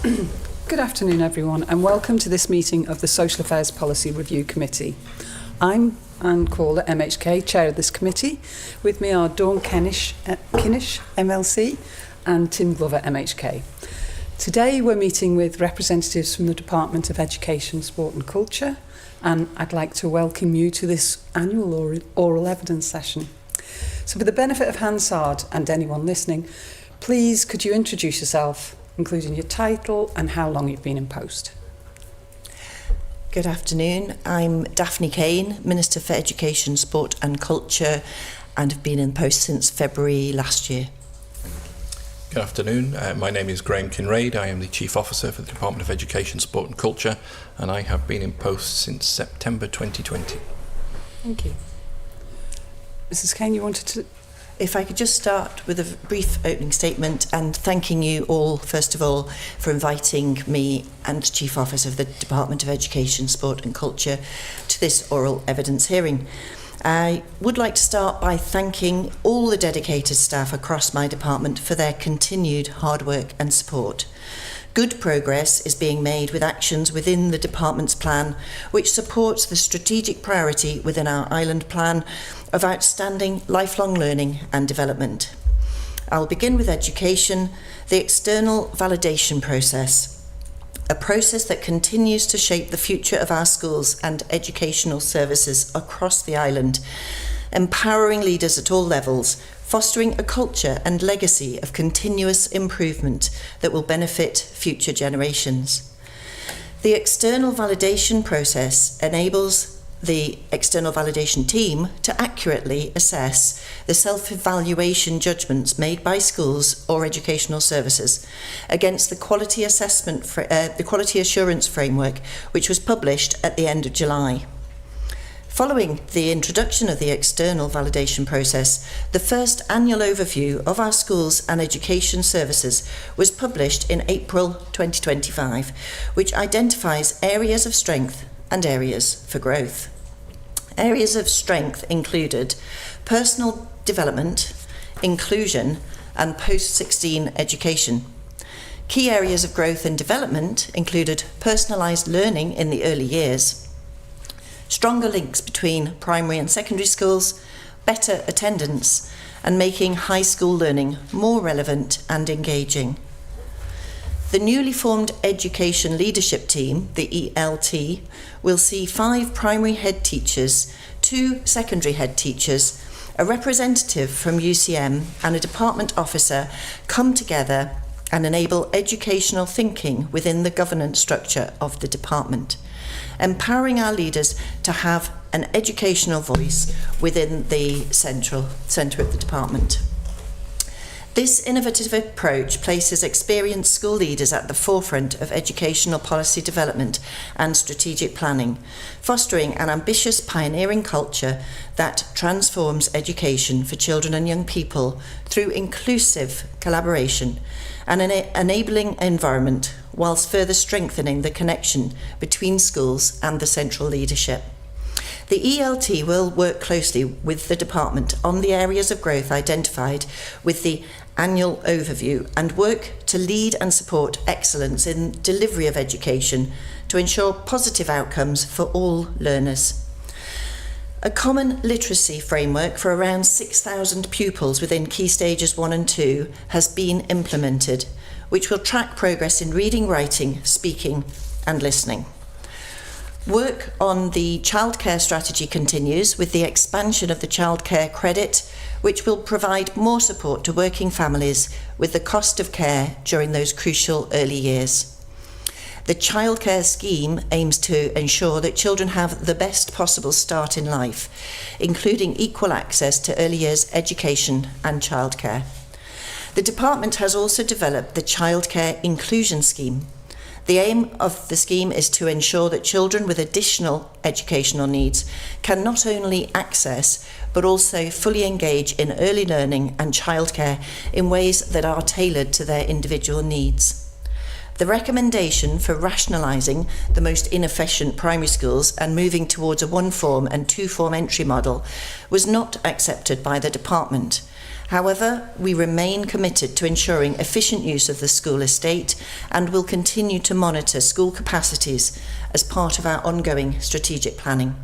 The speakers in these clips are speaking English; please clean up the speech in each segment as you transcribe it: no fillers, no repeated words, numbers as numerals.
Good afternoon, everyone, and welcome to this meeting of the Social Affairs Policy Review Committee. I'm Anne Caller, MHK, Chair of this committee. With me are Dawn Kinnish, MLC, and Tim Glover, MHK. Today we're meeting with representatives from the Department of Education, Sport and Culture, and I'd like to welcome you to this annual oral evidence session. So for the benefit of Hansard and anyone listening, please could you introduce yourself, including your title and how long you've been in post. Good afternoon. I'm Daphne Kane, Minister for Education, Sport and Culture, and have been in post since February last year. Good afternoon. My name is Graham Kinraid. I am the Chief Officer for the Department of Education, Sport and Culture, and I have been in post since September 2020. Thank you. Mrs. Kane, you wanted to... If I could just start with a brief opening statement and thanking you all, first of all, for inviting me and Chief Officer of the Department of Education, Sport and Culture to this oral evidence hearing. I would like to start by thanking all the dedicated staff across my department for their continued hard work and support. Good progress is being made with actions within the department's plan, which supports the strategic priority within our island plan of outstanding lifelong learning and development. I'll begin with education, the external validation process, a process that continues to shape the future of our schools and educational services across the island, empowering leaders at all levels, fostering a culture and legacy of continuous improvement that will benefit future generations. The external validation process enables the external validation team to accurately assess the self-evaluation judgments made by schools or educational services against the quality assessment, the quality assurance framework, which was published at the end of July. Following the introduction of the external validation process, the first annual overview of our schools and education services was published in April 2025, which identifies areas of strength and areas for growth. Areas of strength included personal development, inclusion, and post-16 education. Key areas of growth and development included personalised learning in the early years, stronger links between primary and secondary schools, better attendance, and making high school learning more relevant and engaging. The newly formed Education Leadership Team, the ELT, will see 5 primary head teachers, 2 secondary head teachers, a representative from UCM and a department officer come together and enable educational thinking within the governance structure of the department, empowering our leaders to have an educational voice within the centre of the department. This innovative approach places experienced school leaders at the forefront of educational policy development and strategic planning, fostering an ambitious pioneering culture that transforms education for children and young people through inclusive collaboration and an enabling environment, whilst further strengthening the connection between schools and the central leadership. The ELT will work closely with the department on the areas of growth identified with the annual overview and work to lead and support excellence in delivery of education to ensure positive outcomes for all learners. A common literacy framework for around 6,000 pupils within Key Stages 1 and 2 has been implemented, which will track progress in reading, writing, speaking and listening. Work on the childcare strategy continues with the expansion of the childcare credit, which will provide more support to working families with the cost of care during those crucial early years. The childcare scheme aims to ensure that children have the best possible start in life, including equal access to early years education and childcare. The department has also developed the childcare inclusion scheme. The aim of the scheme is to ensure that children with additional educational needs can not only access but also fully engage in early learning and childcare in ways that are tailored to their individual needs. The recommendation for rationalising the most inefficient primary schools and moving towards a one-form and two-form entry model was not accepted by the department. However, we remain committed to ensuring efficient use of the school estate and will continue to monitor school capacities as part of our ongoing strategic planning.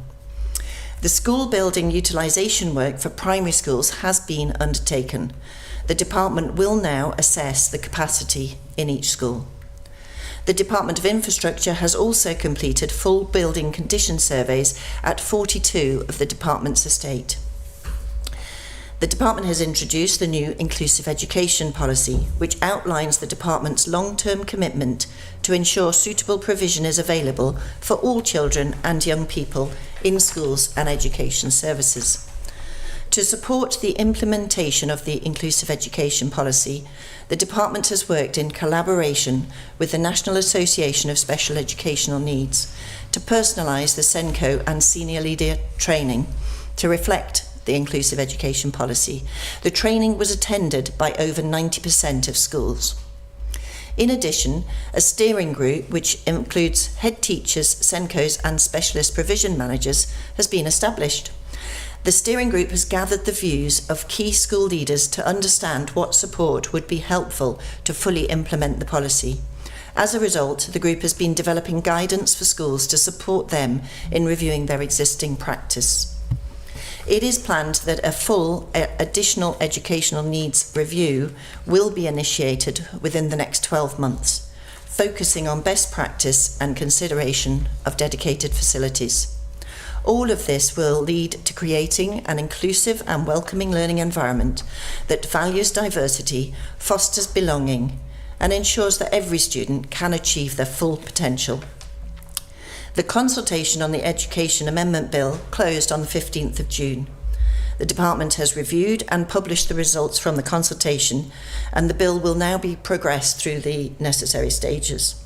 The school building utilisation work for primary schools has been undertaken. The department will now assess the capacity in each school. The Department of Infrastructure has also completed full building condition surveys at 42 of the department's estate. The department has introduced the new inclusive education policy, which outlines the department's long-term commitment to ensure suitable provision is available for all children and young people in schools and education services. To support the implementation of the inclusive education policy, the department has worked in collaboration with the National Association of Special Educational Needs to personalise the SENCO and senior leader training to reflect the inclusive education policy. The training was attended by over 90% of schools. In addition, a steering group, which includes head teachers, SENCOs and specialist provision managers, has been established. The steering group has gathered the views of key school leaders to understand what support would be helpful to fully implement the policy. As a result, the group has been developing guidance for schools to support them in reviewing their existing practice. It is planned that a full additional educational needs review will be initiated within the next 12 months, focusing on best practice and consideration of dedicated facilities. All of this will lead to creating an inclusive and welcoming learning environment that values diversity, fosters belonging, and ensures that every student can achieve their full potential. The consultation on the Education Amendment Bill closed on the 15th of June. The department has reviewed and published the results from the consultation, and the bill will now be progressed through the necessary stages.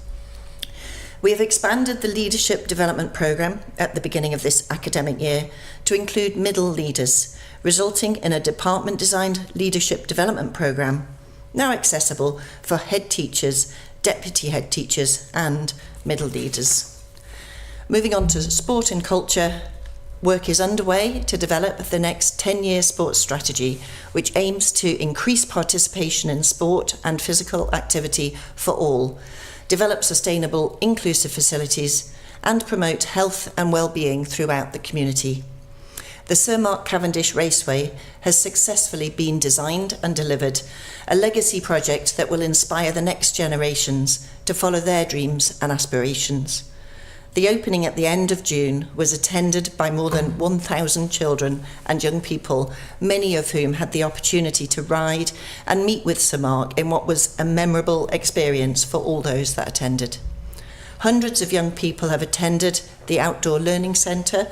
We have expanded the Leadership Development Programme at the beginning of this academic year to include middle leaders, resulting in a department-designed Leadership Development Programme, now accessible for head teachers, deputy head teachers and middle leaders. Moving on to sport and culture, work is underway to develop the next 10-year sports strategy, which aims to increase participation in sport and physical activity for all, develop sustainable, inclusive facilities, and promote health and well-being throughout the community. The Sir Mark Cavendish Raceway has successfully been designed and delivered, a legacy project that will inspire the next generations to follow their dreams and aspirations. The opening at the end of June was attended by more than 1,000 children and young people, many of whom had the opportunity to ride and meet with Sir Mark in what was a memorable experience for all those that attended. Hundreds of young people have attended the Outdoor Learning Centre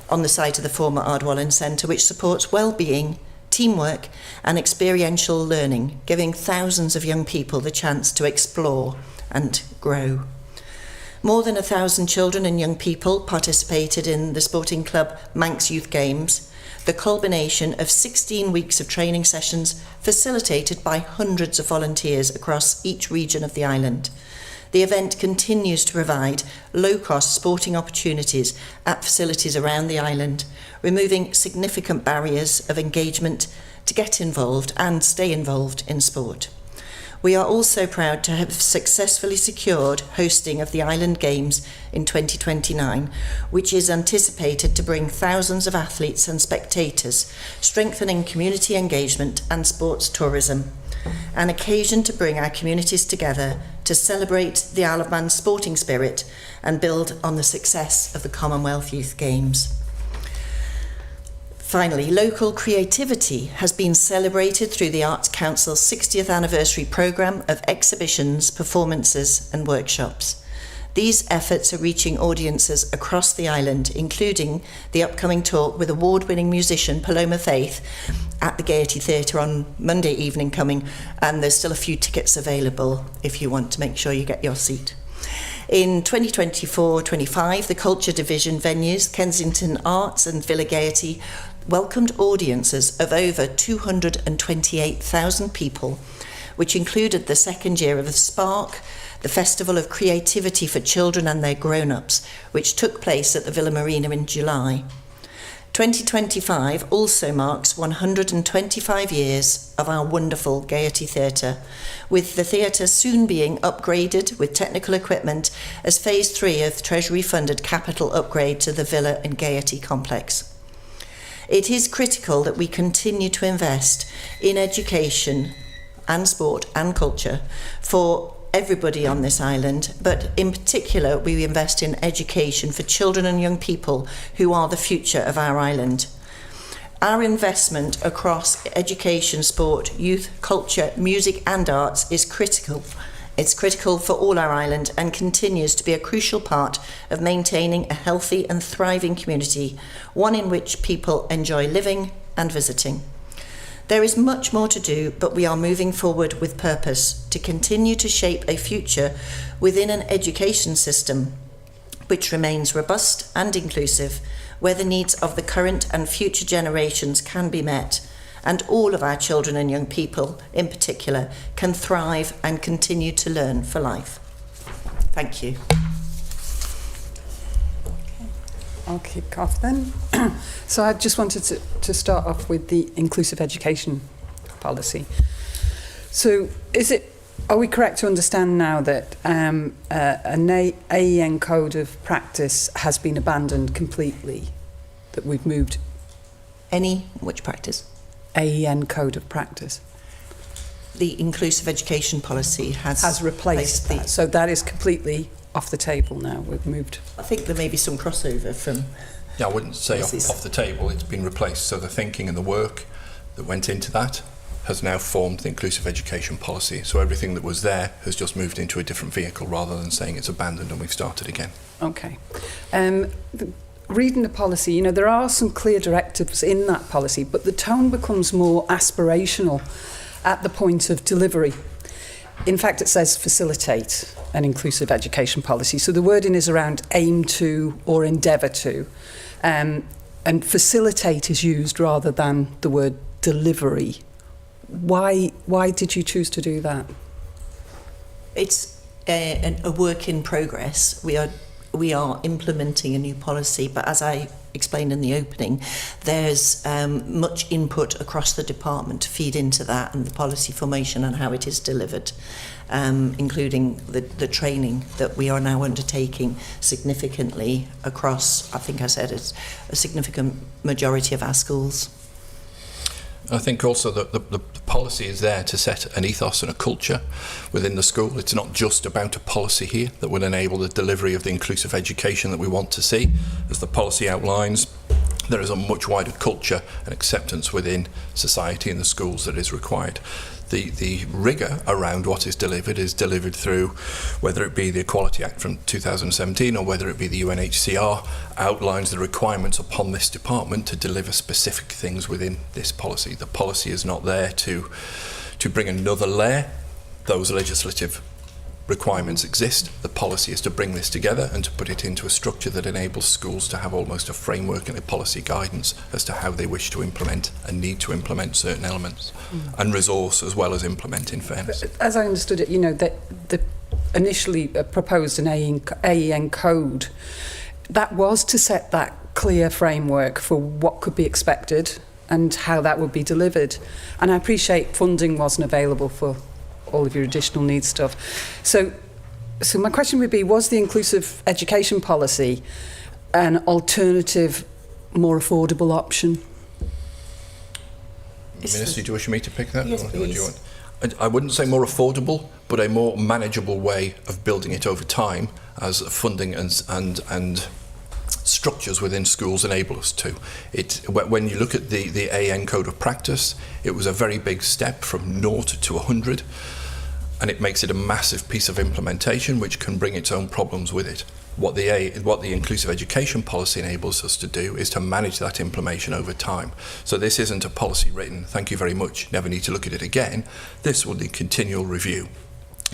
on the site of the former Ardwallen Centre, which supports well-being, teamwork and experiential learning, giving thousands of young people the chance to explore and grow. More than 1,000 children and young people participated in the sporting club Manx Youth Games, the culmination of 16 weeks of training sessions facilitated by hundreds of volunteers across each region of the island. The event continues to provide low-cost sporting opportunities at facilities around the island, removing significant barriers of engagement to get involved and stay involved in sport. We are also proud to have successfully secured hosting of the Island Games in 2029, which is anticipated to bring thousands of athletes and spectators, strengthening community engagement and sports tourism. An occasion to bring our communities together to celebrate the Isle of Man's sporting spirit and build on the success of the Commonwealth Youth Games. Finally, local creativity has been celebrated through the Arts Council's 60th anniversary programme of exhibitions, performances and workshops. These efforts are reaching audiences across the island, including the upcoming talk with award-winning musician Paloma Faith at the Gaiety Theatre on Monday evening coming, and there's still a few tickets available if you want to make sure you get your seat. In 2024-25, the Culture Division venues, Kensington Arts and Villa Gaiety, welcomed audiences of over 228,000 people, which included the second year of the Spark, the Festival of Creativity for Children and their Grown-Ups, which took place at the Villa Marina in July. 2025 also marks 125 years of our wonderful Gaiety Theatre, with the theatre soon being upgraded with technical equipment as Phase 3 of Treasury-funded capital upgrade to the Villa and Gaiety complex. It is critical that we continue to invest in education and sport and culture for everybody on this island, but in particular we invest in education for children and young people who are the future of our island. Our investment across education, sport, youth, culture, music and arts is critical. It's critical for all our island and continues to be a crucial part of maintaining a healthy and thriving community, one in which people enjoy living and visiting. There is much more to do, but we are moving forward with purpose to continue to shape a future within an education system which remains robust and inclusive, where the needs of the current and future generations can be met, and all of our children and young people, in particular, can thrive and continue to learn for life. Thank you. I'll kick off then. So I just wanted to start off with the inclusive education policy. So are we correct to understand now that an AEN code of practice has been abandoned completely, that we've moved? Which practice? AEN code of practice. The inclusive education policy has replaced that. So that is completely off the table now. We've moved. I think there may be some crossover from... Yeah, I wouldn't say off the table. It's been replaced. So the thinking and the work that went into that has now formed the inclusive education policy. So everything that was there has just moved into a different vehicle rather than saying it's abandoned and we've started again. Okay. Reading the policy, there are some clear directives in that policy, but the tone becomes more aspirational at the point of delivery. In fact, it says facilitate an inclusive education policy. So the wording is around aim to or endeavour to. And facilitate is used rather than the word delivery. Why did you choose to do that? It's a work in progress. We are implementing a new policy, but as I explained in the opening, there's much input across the department to feed into that and the policy formation and how it is delivered, including the training that we are now undertaking significantly across, I think I said it's a significant majority of our schools. I think also that the policy is there to set an ethos and a culture within the school. It's not just about a policy here that will enable the delivery of the inclusive education that we want to see. As the policy outlines, there is a much wider culture and acceptance within society and the schools that is required. The rigour around what is delivered through, whether it be the Equality Act from 2017 or whether it be the UNHCR, outlines the requirements upon this department to deliver specific things within this policy. The policy is not there to bring another layer. Those legislative requirements exist. The policy is to bring this together and to put it into a structure that enables schools to have almost a framework and a policy guidance as to how they wish to implement and need to implement certain elements and resource as well as implement, in fairness. As I understood it, that the initially proposed an AEN code, that was to set that clear framework for what could be expected and how that would be delivered. And I appreciate funding wasn't available for all of your additional needs stuff. So my question would be, was the inclusive education policy an alternative, more affordable option? Minister, do you wish me to pick that? Yes, or please. do you want? I wouldn't say more affordable, but a more manageable way of building it over time as funding and structures within schools enable us to. When you look at the AN Code of Practice, it was a very big step from 0 to 100, and it makes it a massive piece of implementation which can bring its own problems with it. What the inclusive education policy enables us to do is to manage that implementation over time. So this isn't a policy written, thank you very much, never need to look at it again. This will need continual review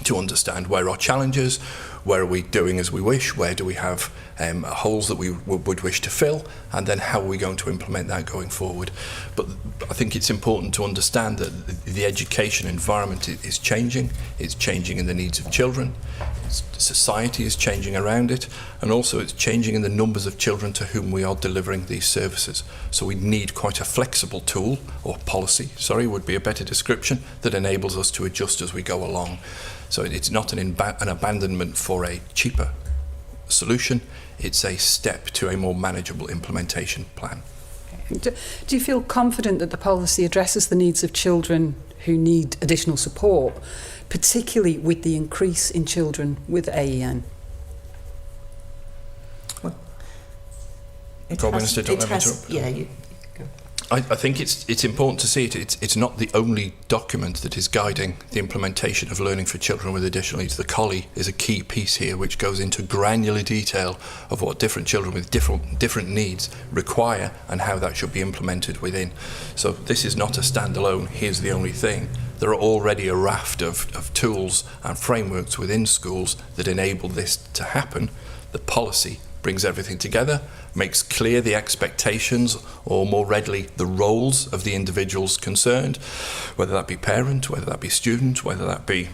to understand where our challenges, where are we doing as we wish, where do we have holes that we would wish to fill, and then how are we going to implement that going forward. But I think it's important to understand that the education environment is changing. It's changing in the needs of children. Society is changing around it, and also it's changing in the numbers of children to whom we are delivering these services. So we need quite a flexible tool, or policy, sorry, would be a better description, that enables us to adjust as we go along. So it's not an abandonment for a cheaper solution, it's a step to a more manageable implementation plan. Do you feel confident that the policy addresses the needs of children who need additional support, particularly with the increase in children with AEN? Minister, don't let me interrupt. Yeah, you go. I think it's important to see it. It's not the only document that is guiding the implementation of learning for children with additional needs. The COLI is a key piece here, which goes into granular detail of what different children with different needs require and how that should be implemented within. So this is not a standalone, here's the only thing. There are already a raft of tools and frameworks within schools that enable this to happen. The policy brings everything together, makes clear the expectations, or more readily the roles of the individuals concerned, whether that be parent, whether that be student, whether that be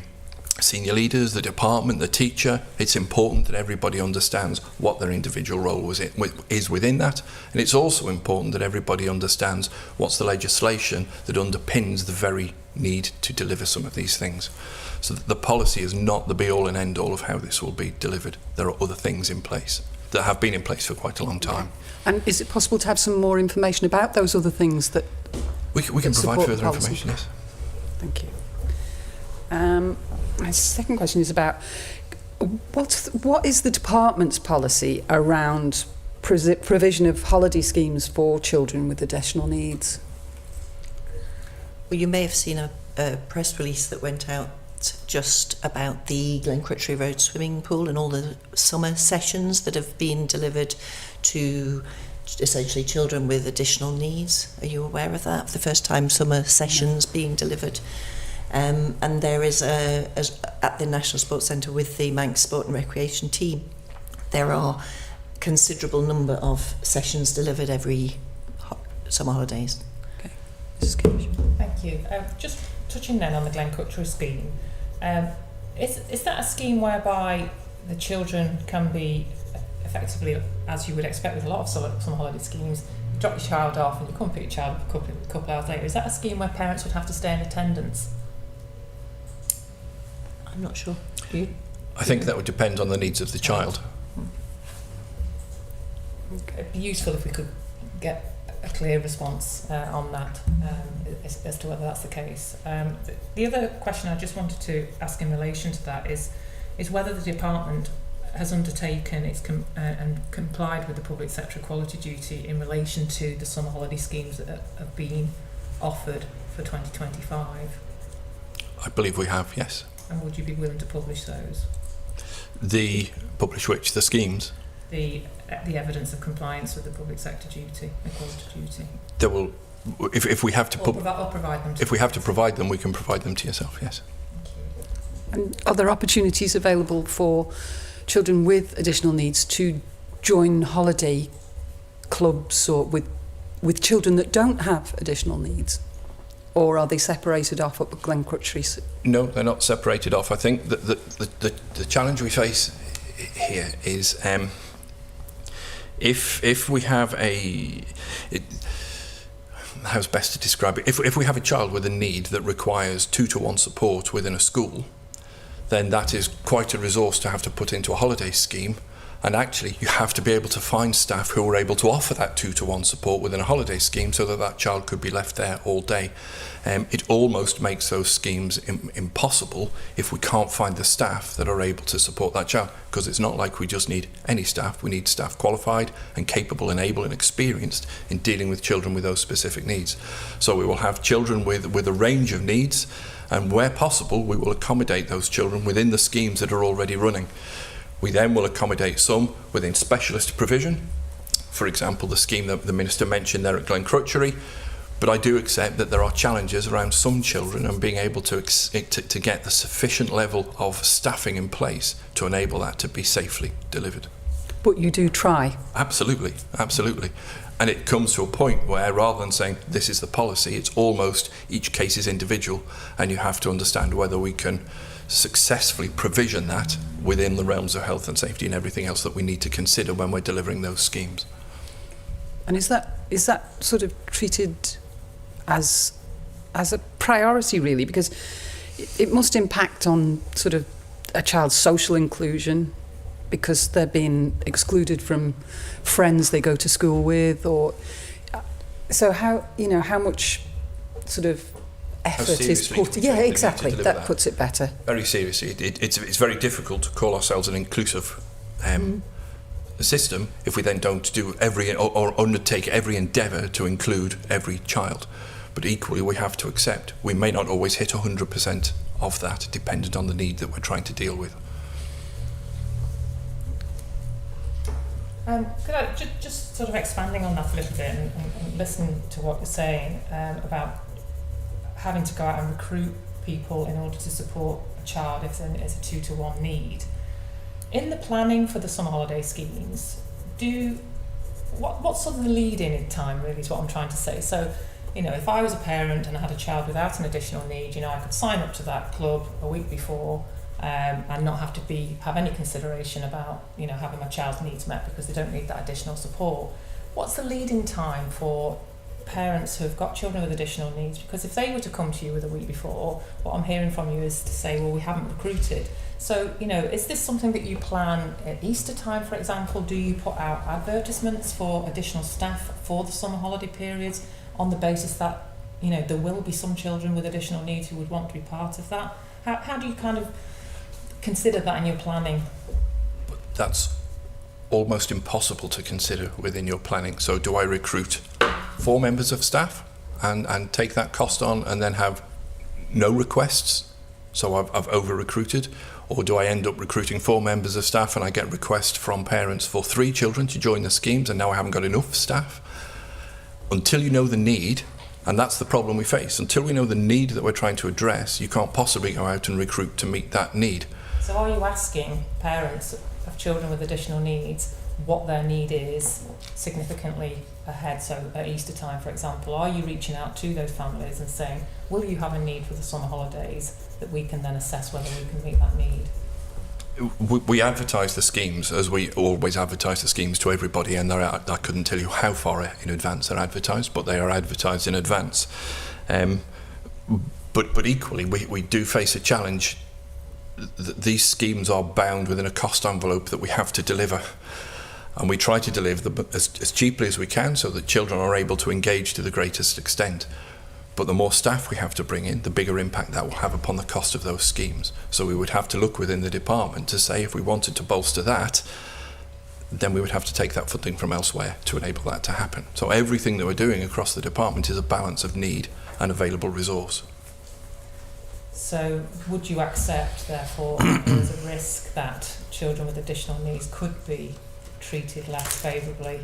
senior leaders, the department, the teacher. It's important that everybody understands what their individual role is within that, and it's also important that everybody understands what's the legislation that underpins the very need to deliver some of these things. So the policy is not the be-all and end-all of how this will be delivered. There are other things in place that have been in place for quite a long time. And is it possible to have some more information about those other things that we can provide further information, yes. Thank you. My second question is about what is the department's policy around provision of holiday schemes for children with additional needs? Well, you may have seen a press release that went out just about the Glen Crutchery Road swimming pool and all the summer sessions that have been delivered to essentially children with additional needs. Are you aware of that? For the first time, summer sessions being delivered. And there is, at the National Sports Centre with the Manx Sport and Recreation team, there are a considerable number of sessions delivered every summer holidays. Okay. Mrs. Kinish. Thank you. Just touching then on the Glen Crutchery scheme, is that a scheme whereby the children can be effectively, as you would expect with a lot of summer holiday schemes, you drop your child off and you come pick your child up a couple hours later? Is that a scheme where parents would have to stay in attendance? I'm not sure. I think that would depend on the needs of the child. It'd be useful if we could get a clear response on that as to whether that's the case. The other question I just wanted to ask in relation to that is whether the department has undertaken and complied with the public sector equality duty in relation to the summer holiday schemes that have been offered for 2025. I believe we have, yes. And would you be willing to publish those? Publish which? The schemes? The evidence of compliance with the public sector duty, equality duty. There will, if we have to provide them. If we have to provide them, we can provide them to yourself. Yes. And are there opportunities available for children with additional needs to join holiday clubs or with children that don't have additional needs? Or are they separated off at Glen Crutchery? No, they're not separated off. I think that the challenge we face here is if we have how's best to describe it? If we have a child with a need that requires 2-to-1 support within a school, then that is quite a resource to have to put into a holiday scheme. And actually, you have to be able to find staff who are able to offer that 2-to-1 support within a holiday scheme so that that child could be left there all day. It almost makes those schemes impossible if we can't find the staff that are able to support that child, because it's not like we just need any staff. We need staff qualified and capable and able and experienced in dealing with children with those specific needs. So we will have children with a range of needs, and where possible, we will accommodate those children within the schemes that are already running. We then will accommodate some within specialist provision. For example, the scheme that the Minister mentioned there at Glen Crutchery But I do accept that there are challenges around some children and being able to get the sufficient level of staffing in place to enable that to be safely delivered. But you do try. Absolutely, absolutely. And it comes to a point where rather than saying this is the policy, it's almost each case is individual, and you have to understand whether we can successfully provision that within the realms of health and safety and everything else that we need to consider when we're delivering those schemes. And is that sort of treated as a priority, really? Because it must impact on sort of a child's social inclusion, because they're being excluded from friends they go to school with, or so how much sort of effort is put. Yeah, exactly. That puts it better. Very seriously, it's very difficult to call ourselves an inclusive system if we then don't do or undertake every endeavour to include every child. But equally, we have to accept we may not always hit 100% of that, dependent on the need that we're trying to deal with. Could I just sort of expanding on that a little bit and listen to what you're saying about having to go out and recruit people in order to support a child if there is a 2-to-1 need. In the planning for the summer holiday schemes, what's sort of the lead-in time really is what I'm trying to say. So, if I was a parent and I had a child without an additional need, I could sign up to that club a week before and not have to have any consideration about, having my child's needs met because they don't need that additional support. What's the lead-in time for parents who have got children with additional needs? Because if they were to come to you with a week before, what I'm hearing from you is to say, well, we haven't recruited. So, is this something that you plan at Easter time, for example? Do you put out advertisements for additional staff for the summer holiday periods on the basis that, there will be some children with additional needs who would want to be part of that? How do you kind of consider that in your planning? That's almost impossible to consider within your planning. So do I recruit 4 members of staff and take that cost on and then have no requests? So I've over-recruited. Or do I end up recruiting 4 members of staff and I get requests from parents for 3 children to join the schemes and now I haven't got enough staff? Until you know the need, and that's the problem we face, until we know the need that we're trying to address, you can't possibly go out and recruit to meet that need. So are you asking parents of children with additional needs what their need is significantly ahead? So at Easter time, for example, are you reaching out to those families and saying, will you have a need for the summer holidays, that we can then assess whether we can meet that need? We advertise the schemes as we always advertise the schemes to everybody, and I couldn't tell you how far in advance they're advertised, but they are advertised in advance. But equally, we do face a challenge. These schemes are bound within a cost envelope that we have to deliver, and we try to deliver them as cheaply as we can so that children are able to engage to the greatest extent. But the more staff we have to bring in, the bigger impact that will have upon the cost of those schemes. So we would have to look within the department to say if we wanted to bolster that, then we would have to take that funding from elsewhere to enable that to happen. So everything that we're doing across the department is a balance of need and available resource. So would you accept, therefore, there's a risk that children with additional needs could be treated less favourably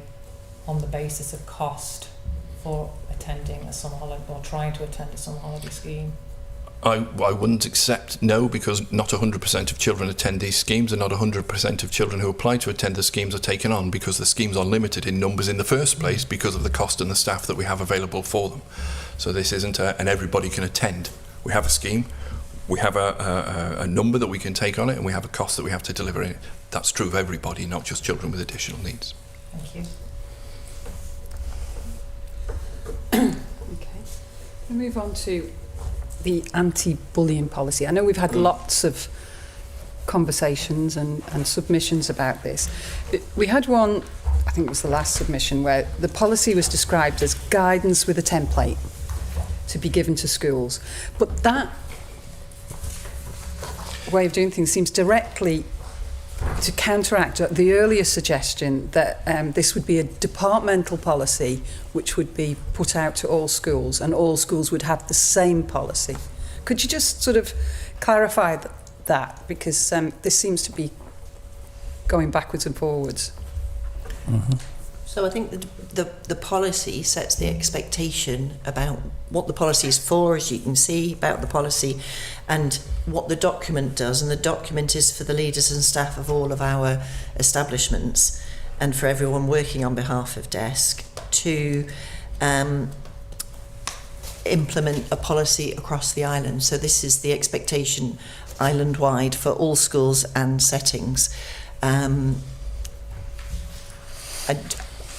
on the basis of cost for attending a summer holiday or trying to attend a summer holiday scheme? I wouldn't accept no, because not 100% of children attend these schemes, and not 100% of children who apply to attend the schemes are taken on, because the schemes are limited in numbers in the first place because of the cost and the staff that we have available for them. So this isn't and everybody can attend. We have a scheme, we have a number that we can take on it, and we have a cost that we have to deliver in it. That's true of everybody, not just children with additional needs. Thank you. Okay. We'll move on to the anti-bullying policy. I know we've had lots of conversations and submissions about this. But we had one, I think it was the last submission, where the policy was described as guidance with a template to be given to schools. But that way of doing things seems directly to counteract the earlier suggestion that this would be a departmental policy which would be put out to all schools and all schools would have the same policy. Could you just sort of clarify that? Because this seems to be going backwards and forwards. Mm-hmm. So I think the policy sets the expectation about what the policy is for, as you can see, about the policy, and what the document does. And the document is for the leaders and staff of all of our establishments and for everyone working on behalf of DESC to implement a policy across the island. So this is the expectation island-wide for all schools and settings. And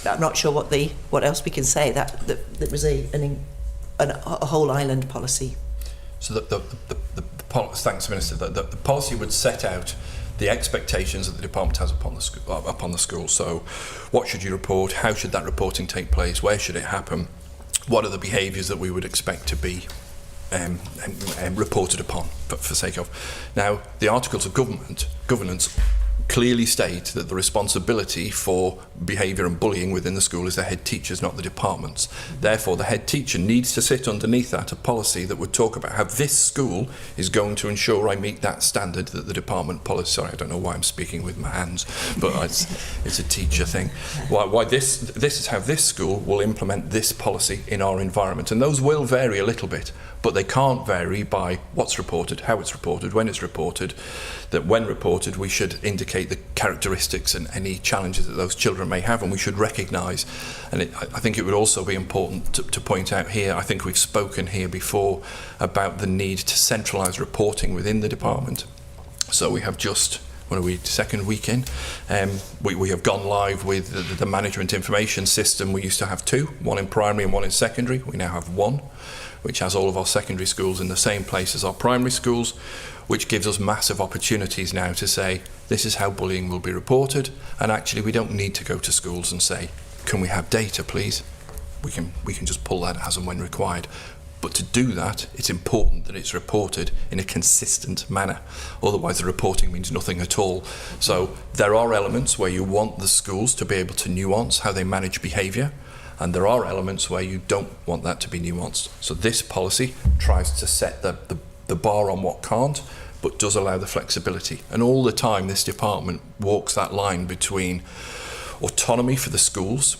I'm not sure what else we can say. That was a whole island policy. So thanks, Minister. The policy would set out the expectations that the department has upon the school. So, what should you report? How should that reporting take place? Where should it happen? What are the behaviours that we would expect to be reported upon, for sake of? Now, the Articles of Governance clearly state that the responsibility for behaviour and bullying within the school is the head teachers, not the departments. Therefore, the head teacher needs to sit underneath that a policy that would talk about how this school is going to ensure I meet that standard that the department policy. Sorry, I don't know why I'm speaking with my hands, but it's a teacher thing. Why this is how this school will implement this policy in our environment, and those will vary a little bit, but they can't vary by what's reported, how it's reported, when it's reported. That when reported, we should indicate the characteristics and any challenges that those children may have, and we should recognise. And I think it would also be important to point out here, I think we've spoken here before about the need to centralise reporting within the department. So we have just, what are we, second week in? We have gone live with the management information system. We used to have two, one in primary and one in secondary. We now have one, which has all of our secondary schools in the same place as our primary schools, which gives us massive opportunities now to say, this is how bullying will be reported, and actually we don't need to go to schools and say, can we have data, please? We can just pull that as and when required. But to do that, it's important that it's reported in a consistent manner. Otherwise, the reporting means nothing at all. So there are elements where you want the schools to be able to nuance how they manage behaviour, and there are elements where you don't want that to be nuanced. So this policy tries to set the bar on what can't, but does allow the flexibility. And all the time, this department walks that line between autonomy for the schools,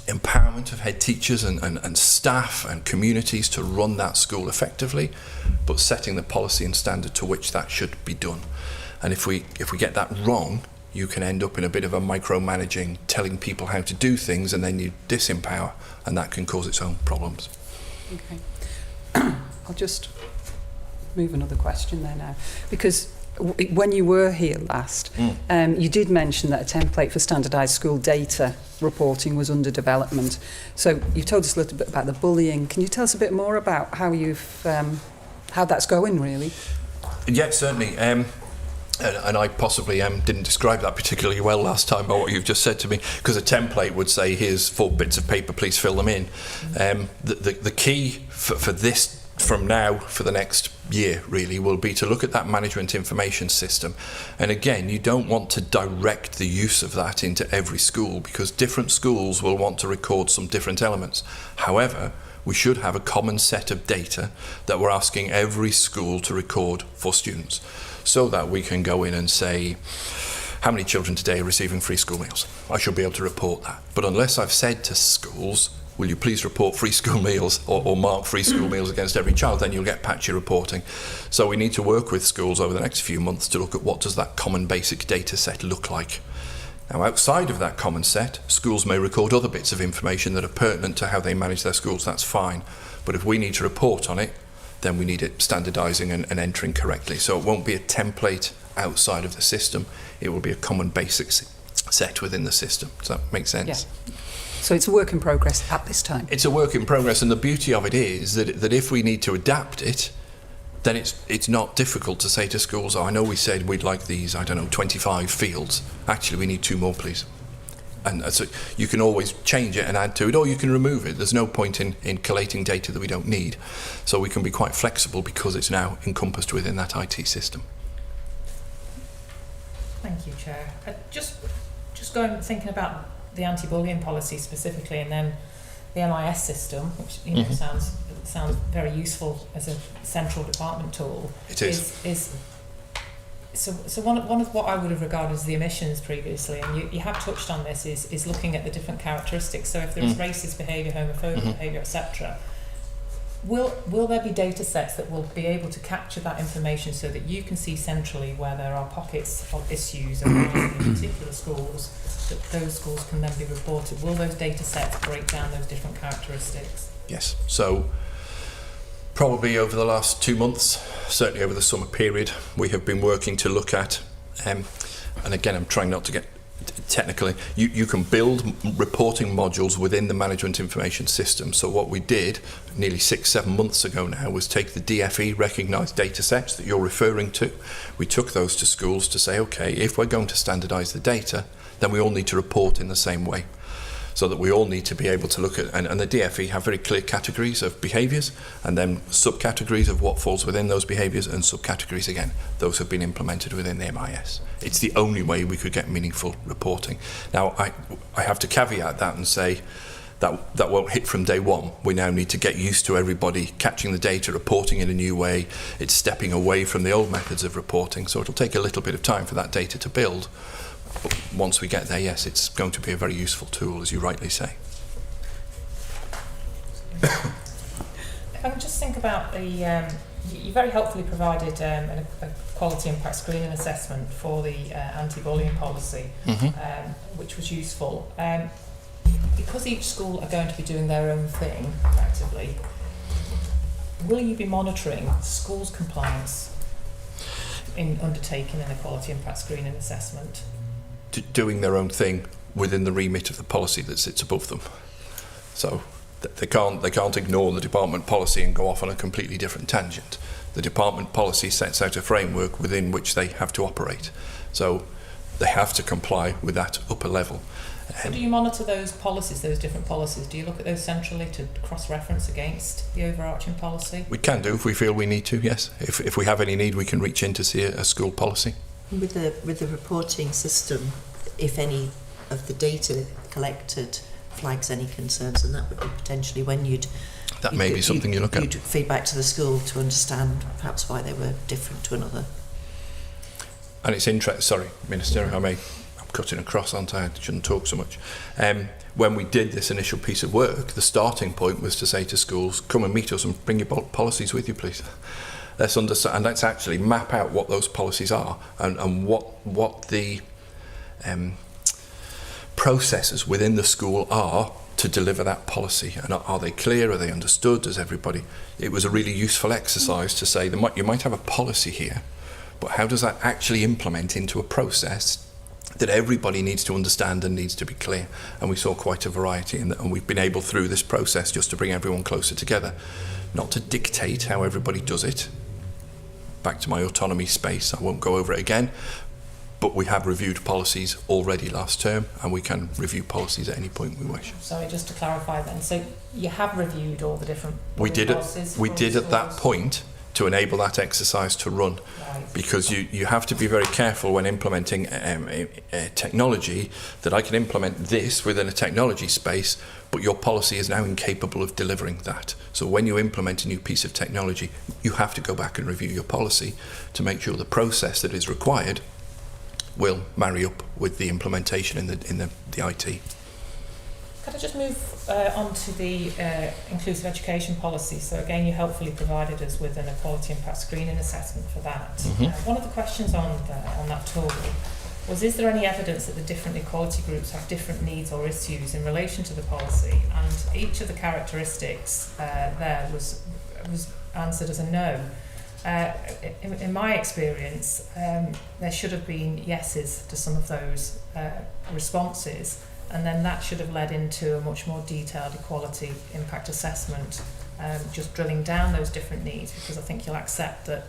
empowerment of head teachers and staff and communities to run that school effectively, but setting the policy and standard to which that should be done. And if we get that wrong, you can end up in a bit of a micromanaging, telling people how to do things, and then you disempower, and that can cause its own problems. Okay. I'll just move another question there now, because when you were here last, you did mention that a template for standardised school data reporting was under development. So you told us a little bit about the bullying. Can you tell us a bit more about how you've how that's going, really? Yeah, certainly. And I possibly didn't describe that particularly well last time by what you've just said to me, because a template would say, here's 4 bits of paper, please fill them in. The key for this from now for the next year really will be to look at that management information system. And again, you don't want to direct the use of that into every school, because different schools will want to record some different elements. However, we should have a common set of data that we're asking every school to record for students, so that we can go in and say, how many children today are receiving free school meals? I should be able to report that. But unless I've said to schools, will you please report free school meals or mark free school meals against every child, then you'll get patchy reporting. So we need to work with schools over the next few months to look at what does that common basic data set look like. Now, outside of that common set, schools may record other bits of information that are pertinent to how they manage their schools. That's fine. But if we need to report on it, then we need it standardising and entering correctly. So it won't be a template outside of the system. It will be a common basic set within the system. Does that make sense? Yeah. So it's a work in progress at this time? It's a work in progress, and the beauty of it is that if we need to adapt it, then it's not difficult to say to schools, oh, I know we said we'd like these, 25 fields. Actually, we need 2 more, please. And so you can always change it and add to it, or you can remove it. There's no point in collating data that we don't need. So we can be quite flexible because it's now encompassed within that IT system. Thank you, Chair. Just thinking about the anti-bullying policy specifically, and then the MIS system, which sounds very useful as a central department tool. It is. So one of what I would have regarded as the omissions previously, and you have touched on this, is looking at the different characteristics. So if there is racist behaviour, homophobic behaviour, etc., will there be data sets that will be able to capture that information so that you can see centrally where there are pockets of issues arising in particular schools, that those schools can then be reported? Will those data sets break down those different characteristics? Yes. So probably over the last 2 months, certainly over the summer period, we have been working to look at, and again, I'm trying not to get technically, you can build reporting modules within the management information system. So what we did nearly 6-7 months ago now was take the DFE recognised data sets that you're referring to. We took those to schools to say, okay, if we're going to standardise the data, then we all need to report in the same way. So that we all need to be able to look at, and the DFE have very clear categories of behaviours, and then subcategories of what falls within those behaviours, and subcategories again. Those have been implemented within the MIS. It's the only way we could get meaningful reporting. Now, I have to caveat that and say that won't hit from day one. We now need to get used to everybody catching the data, reporting in a new way. It's stepping away from the old methods of reporting, so it'll take a little bit of time for that data to build. But once we get there, yes, it's going to be a very useful tool, as you rightly say. If I can just think about the, you very helpfully provided a quality impact screening assessment for the anti-bullying policy, which was useful. Because each school are going to be doing their own thing, effectively, will you be monitoring schools' compliance in undertaking an equality impact screening assessment? Doing their own thing within the remit of the policy that sits above them. So they can't ignore the department policy and go off on a completely different tangent. The department policy sets out a framework within which they have to operate. So they have to comply with that upper level. So do you monitor those policies, those different policies? Do you look at those centrally to cross-reference against the overarching policy? We can do if we feel we need to, yes. If we have any need, we can reach in to see a school policy. With the reporting system, if any of the data collected flags any concerns, and that would be potentially when you'd be something you look at. You'd feed back to the school to understand perhaps why they were different to another. And it's interesting. Sorry, Minister, I'm cutting across, aren't I? I shouldn't talk so much. When we did this initial piece of work, the starting point was to say to schools, come and meet us and bring your policies with you, please. Let's understand, and let's actually map out what those policies are and what the processes within the school are to deliver that policy. And are they clear? Are they understood? Does everybody? It was a really useful exercise to say you might have a policy here, but how does that actually implement into a process that everybody needs to understand and needs to be clear? And we saw quite a variety, and we've been able through this process just to bring everyone closer together, not to dictate how everybody does it. Back to my autonomy space, I won't go over it again, but we have reviewed policies already last term, and we can review policies at any point we wish. Sorry, just to clarify then, so you have reviewed all the different policies? We did at that point to enable that exercise to run. Right. Because you have to be very careful when implementing technology, that I can implement this within a technology space, but your policy is now incapable of delivering that. So when you implement a new piece of technology, you have to go back and review your policy to make sure the process that is required will marry up with the implementation in the IT. Could I just move on to the inclusive education policy? So again, you helpfully provided us with an equality impact screening assessment for that. One of the questions on that tool was, is there any evidence that the different equality groups have different needs or issues in relation to the policy? And each of the characteristics there was answered as a no. In my experience, there should have been yeses to some of those responses, and then that should have led into a much more detailed equality impact assessment, just drilling down those different needs, because I think you'll accept that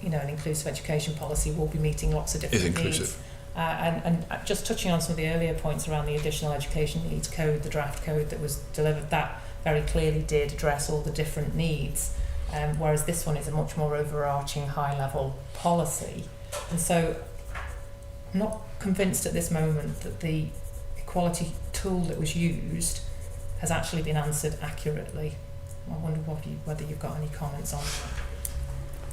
an inclusive education policy will be meeting lots of different needs. And just touching on some of the earlier points around the additional education needs code, the draft code that was delivered, that very clearly did address all the different needs, whereas this one is a much more overarching high-level policy. And so I'm not convinced at this moment that the equality tool that was used has actually been answered accurately. I wonder whether you've got any comments on that.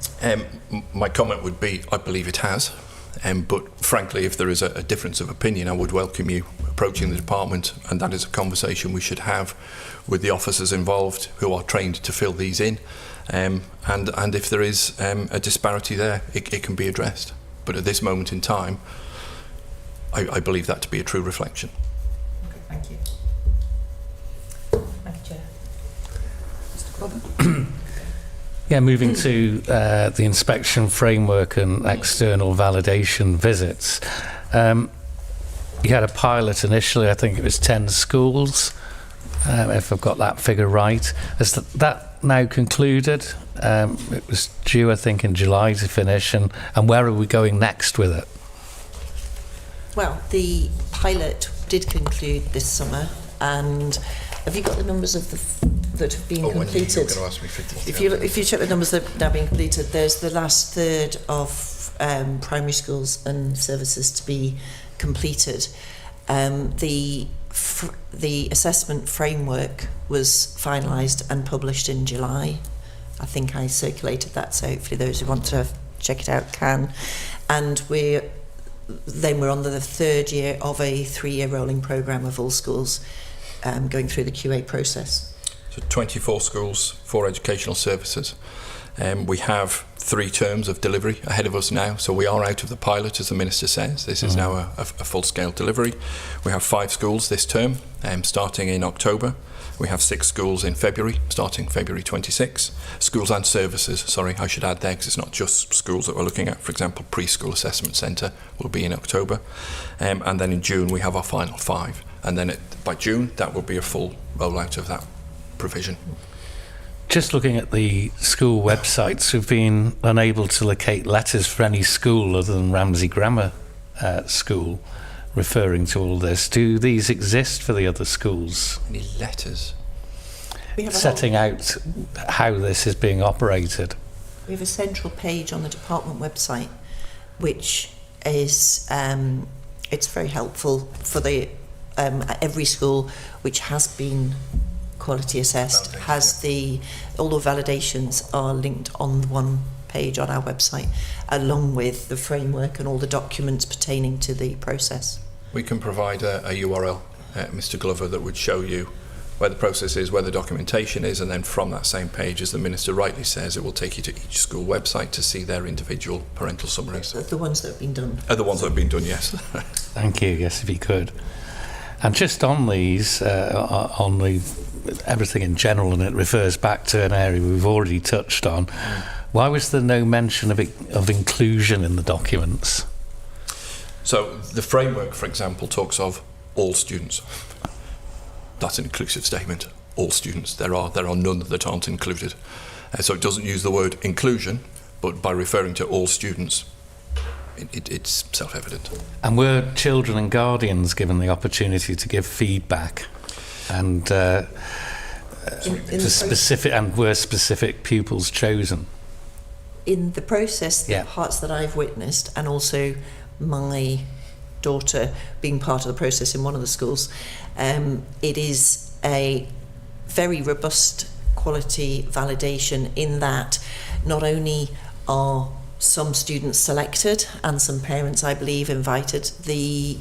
My comment would be, I believe it has. But frankly, if there is a difference of opinion, I would welcome you approaching the department, and that is a conversation we should have with the officers involved who are trained to fill these in. And if there is a disparity there, it can be addressed. But at this moment in time, I believe that to be a true reflection. Okay, thank you. Thank you, Chair. Mr. Glover? Yeah, moving to the inspection framework and external validation visits. You had a pilot initially, I think it was 10 schools, if I've got that figure right. Has that now concluded? It was due, I think, in July to finish, and where are we going next with it? Well, the pilot did conclude this summer, and have you got the numbers of that have been completed? You're going to ask me 50. If you check the numbers that have now been completed, there's the last third of primary schools and services to be completed. The assessment framework was finalised and published in July. I think I circulated that, so hopefully those who want to check it out can. And we're on the third year of a 3-year rolling programme of all schools going through the QA process. So 24 schools, 4 educational services. We have 3 terms of delivery ahead of us now, so we are out of the pilot, as the Minister says. This is now a full-scale delivery. We have 5 schools this term, starting in October. We have 6 schools in February, starting February 26. Schools and services, sorry, I should add there, because it's not just schools that we're looking at. For example, preschool assessment centre will be in October. And then in June, we have our final 5. And then by June, that will be a full rollout of that provision. Just looking at the school websites, we've been unable to locate letters for any school other than Ramsey Grammar School referring to all this. Do these exist for the other schools? Any letters? Setting out how this is being operated. We have a central page on the department website, which is it's very helpful for the every school which has been quality assessed, has all the validations are linked on one page on our website, along with the framework and all the documents pertaining to the process. We can provide a URL, Mr. Glover, that would show you where the process is, where the documentation is, and then from that same page, as the Minister rightly says, it will take you to each school website to see their individual parental summaries. The ones that have been done. The ones that have been done, yes. Thank you. Yes, if you could. And just on these, on the everything in general, and it refers back to an area we've already touched on. Why was there no mention of inclusion in the documents? So the framework, for example, talks of all students. That's an inclusive statement. All students. There are none that aren't included. So it doesn't use the word inclusion, but by referring to all students, it's self-evident. And were children and guardians given the opportunity to give feedback? And were specific pupils chosen? In the process, the parts that I've witnessed, and also my daughter being part of the process in one of the schools, it is a very robust quality validation in that not only are some students selected and some parents, I believe, invited, the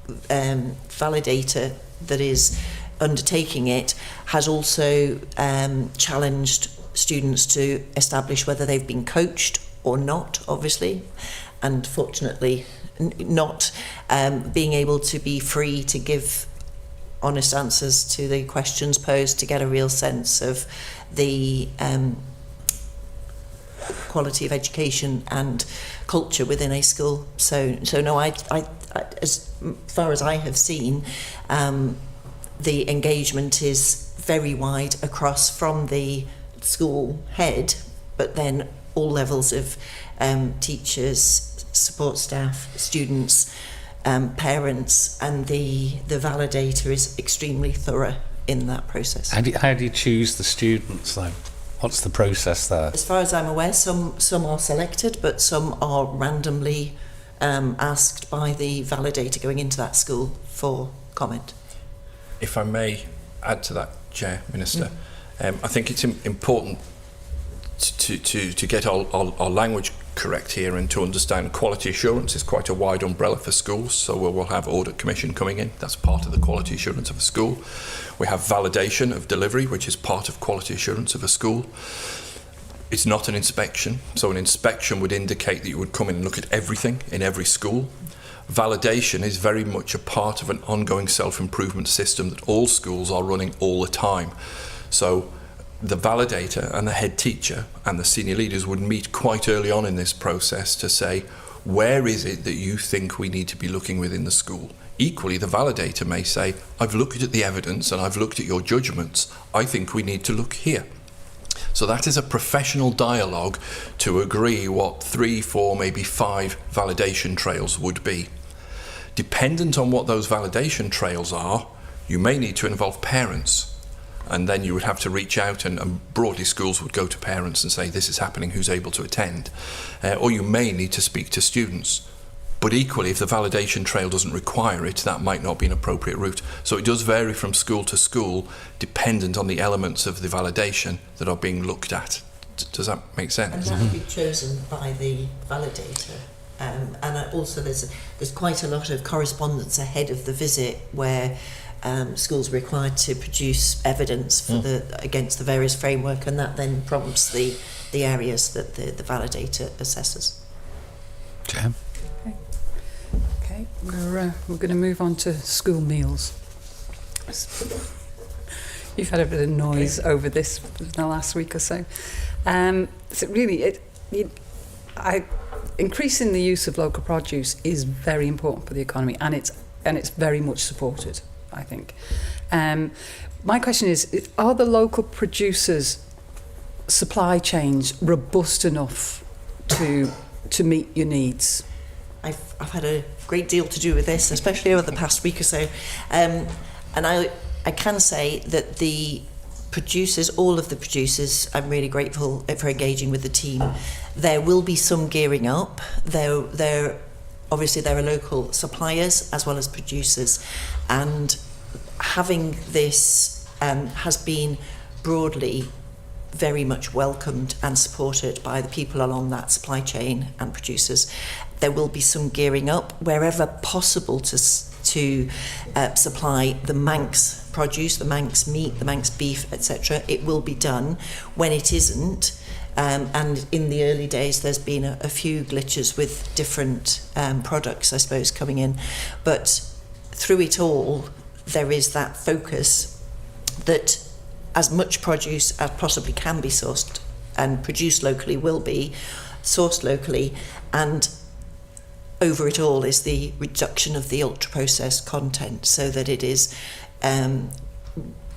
validator that is undertaking it has also challenged students to establish whether they've been coached or not, obviously, and fortunately not, being able to be free to give honest answers to the questions posed to get a real sense of the quality of education and culture within a school. So no, I as far as I have seen, the engagement is very wide across from the school head, but then all levels of teachers, support staff, students, parents, and the validator is extremely thorough in that process. How do you choose the students, though? What's the process there? As far as I'm aware, some are selected, but some are randomly asked by the validator going into that school for comment. If I may add to that, Chair, Minister, I think it's important to get our language correct here and to understand quality assurance is quite a wide umbrella for schools. So we'll have audit commission coming in. That's part of the quality assurance of a school. We have validation of delivery, which is part of quality assurance of a school. It's not an inspection. So an inspection would indicate that you would come in and look at everything in every school. Validation is very much a part of an ongoing self-improvement system that all schools are running all the time. So the validator and the head teacher and the senior leaders would meet quite early on in this process to say, where is it that you think we need to be looking within the school? Equally, the validator may say, I've looked at the evidence and I've looked at your judgments. I think we need to look here. So that is a professional dialogue to agree what 3, 4, maybe 5 validation trails would be. Dependent on what those validation trails are, you may need to involve parents. And then you would have to reach out and broadly schools would go to parents and say, this is happening, who's able to attend? Or you may need to speak to students. But equally, if the validation trail doesn't require it, that might not be an appropriate route. So it does vary from school to school, dependent on the elements of the validation that are being looked at. Does that make sense? And that would be chosen by the validator. And also there's quite a lot of correspondence ahead of the visit where schools are required to produce evidence for against the various framework, and that then prompts the areas that the validator assesses. Okay, we're going to move on to school meals. You've had a bit of noise over this in the last week or so. So really, increasing the use of local produce is very important for the economy, and it's very much supported, I think. My question is, are the local producers' supply chains robust enough to meet your needs? I've had a great deal to do with this, especially over the past week or so. And I can say that the producers, all of the producers, I'm really grateful for engaging with the team. There will be some gearing up. Obviously there are local suppliers as well as producers, and having this has been broadly very much welcomed and supported by the people along that supply chain and producers. There will be some gearing up wherever possible to supply the Manx produce, the Manx meat, the Manx beef, etc. It will be done. When it isn't, and in the early days there's been a few glitches with different products, I suppose, coming in, but through it all there is that focus that as much produce as possibly can be sourced and produced locally will be sourced locally, and over it all is the reduction of the ultra-processed content, so that it is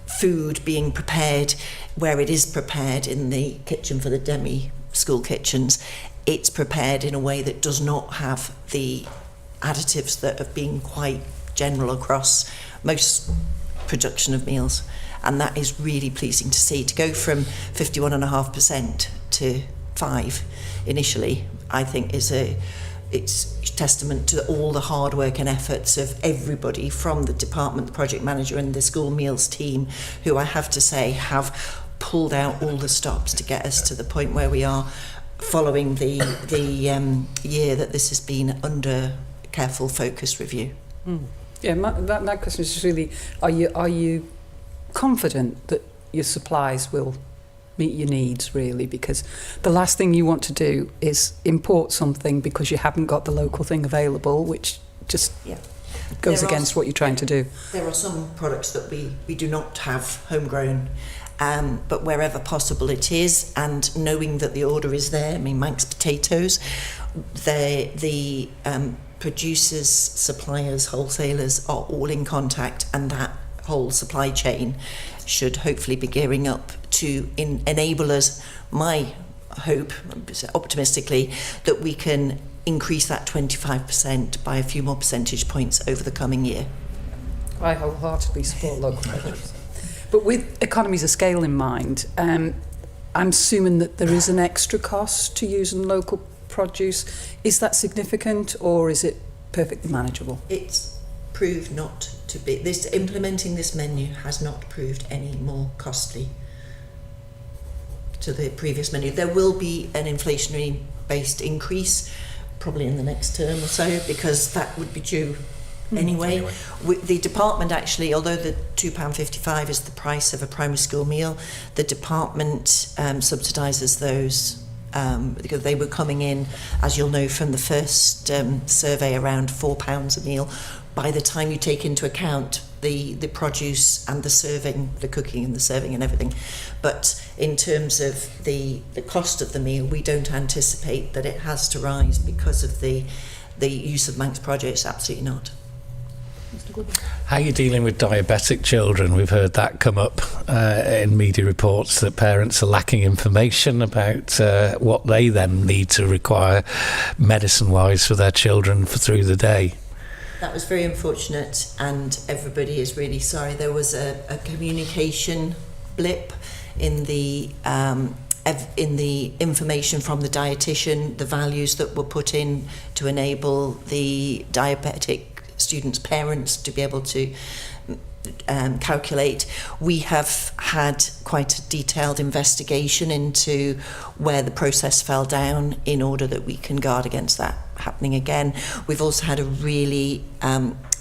food being prepared where it is prepared in the kitchen for the demi-school kitchens. It's prepared in a way that does not have the additives that have been quite general across most production of meals. And that is really pleasing to see. To go from 51.5% to 5% initially, I think it's testament to all the hard work and efforts of everybody from the department, the project manager and the school meals team, who I have to say have pulled out all the stops to get us to the point where we are, following the year that this has been under careful focused review. Yeah, my question is just really, are you confident that your supplies will meet your needs, really? Because the last thing you want to do is import something because you haven't got the local thing available, which just goes against what you're trying to do. There are some products that we do not have homegrown, but wherever possible it is, and knowing that the order is there. I mean, Manx potatoes, the producers, suppliers, wholesalers are all in contact, and that whole supply chain should hopefully be gearing up to enable us, my hope, optimistically, that we can increase that 25% by a few more percentage points over the coming year. I wholeheartedly support local produce. But with economies of scale in mind, I'm assuming that there is an extra cost to using local produce. Is that significant, or is it perfectly manageable? It's proved not to be. Implementing this menu has not proved any more costly. to the previous menu. There will be an inflationary based increase probably in the next term or so, because that would be due anyway. The department actually, although the £2.55 is the price of a primary school meal, the department subsidises those because they were coming in, as you'll know from the first survey, around £4 a meal. By the time you take into account the produce and the serving, the cooking and the serving and everything. But in terms of the cost of the meal, we don't anticipate that it has to rise because of the use of Manx produce. Absolutely not. How are you dealing with diabetic children? We've heard that come up in media reports, that parents are lacking information about what they then need to require medicine-wise for their children through the day. That was very unfortunate, and everybody is really sorry. There was a communication blip in the information from the dietitian, the values that were put in to enable the diabetic students' parents to be able to calculate. We have had quite a detailed investigation into where the process fell down in order that we can guard against that happening again. We've also had a really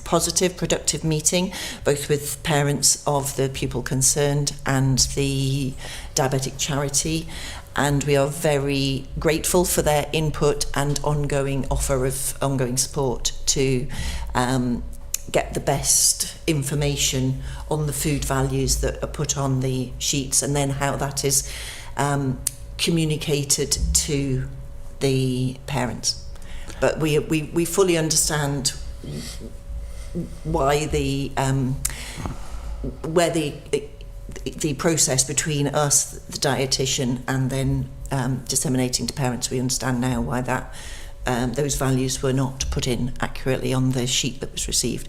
positive, productive meeting, both with parents of the pupil concerned and the diabetic charity, and we are very grateful for their input and ongoing offer of ongoing support to get the best information on the food values that are put on the sheets, and then how that is communicated to the parents. But we fully understand why the process between us, the dietitian, and then disseminating to parents. We understand now why that those values were not put in accurately on the sheet that was received.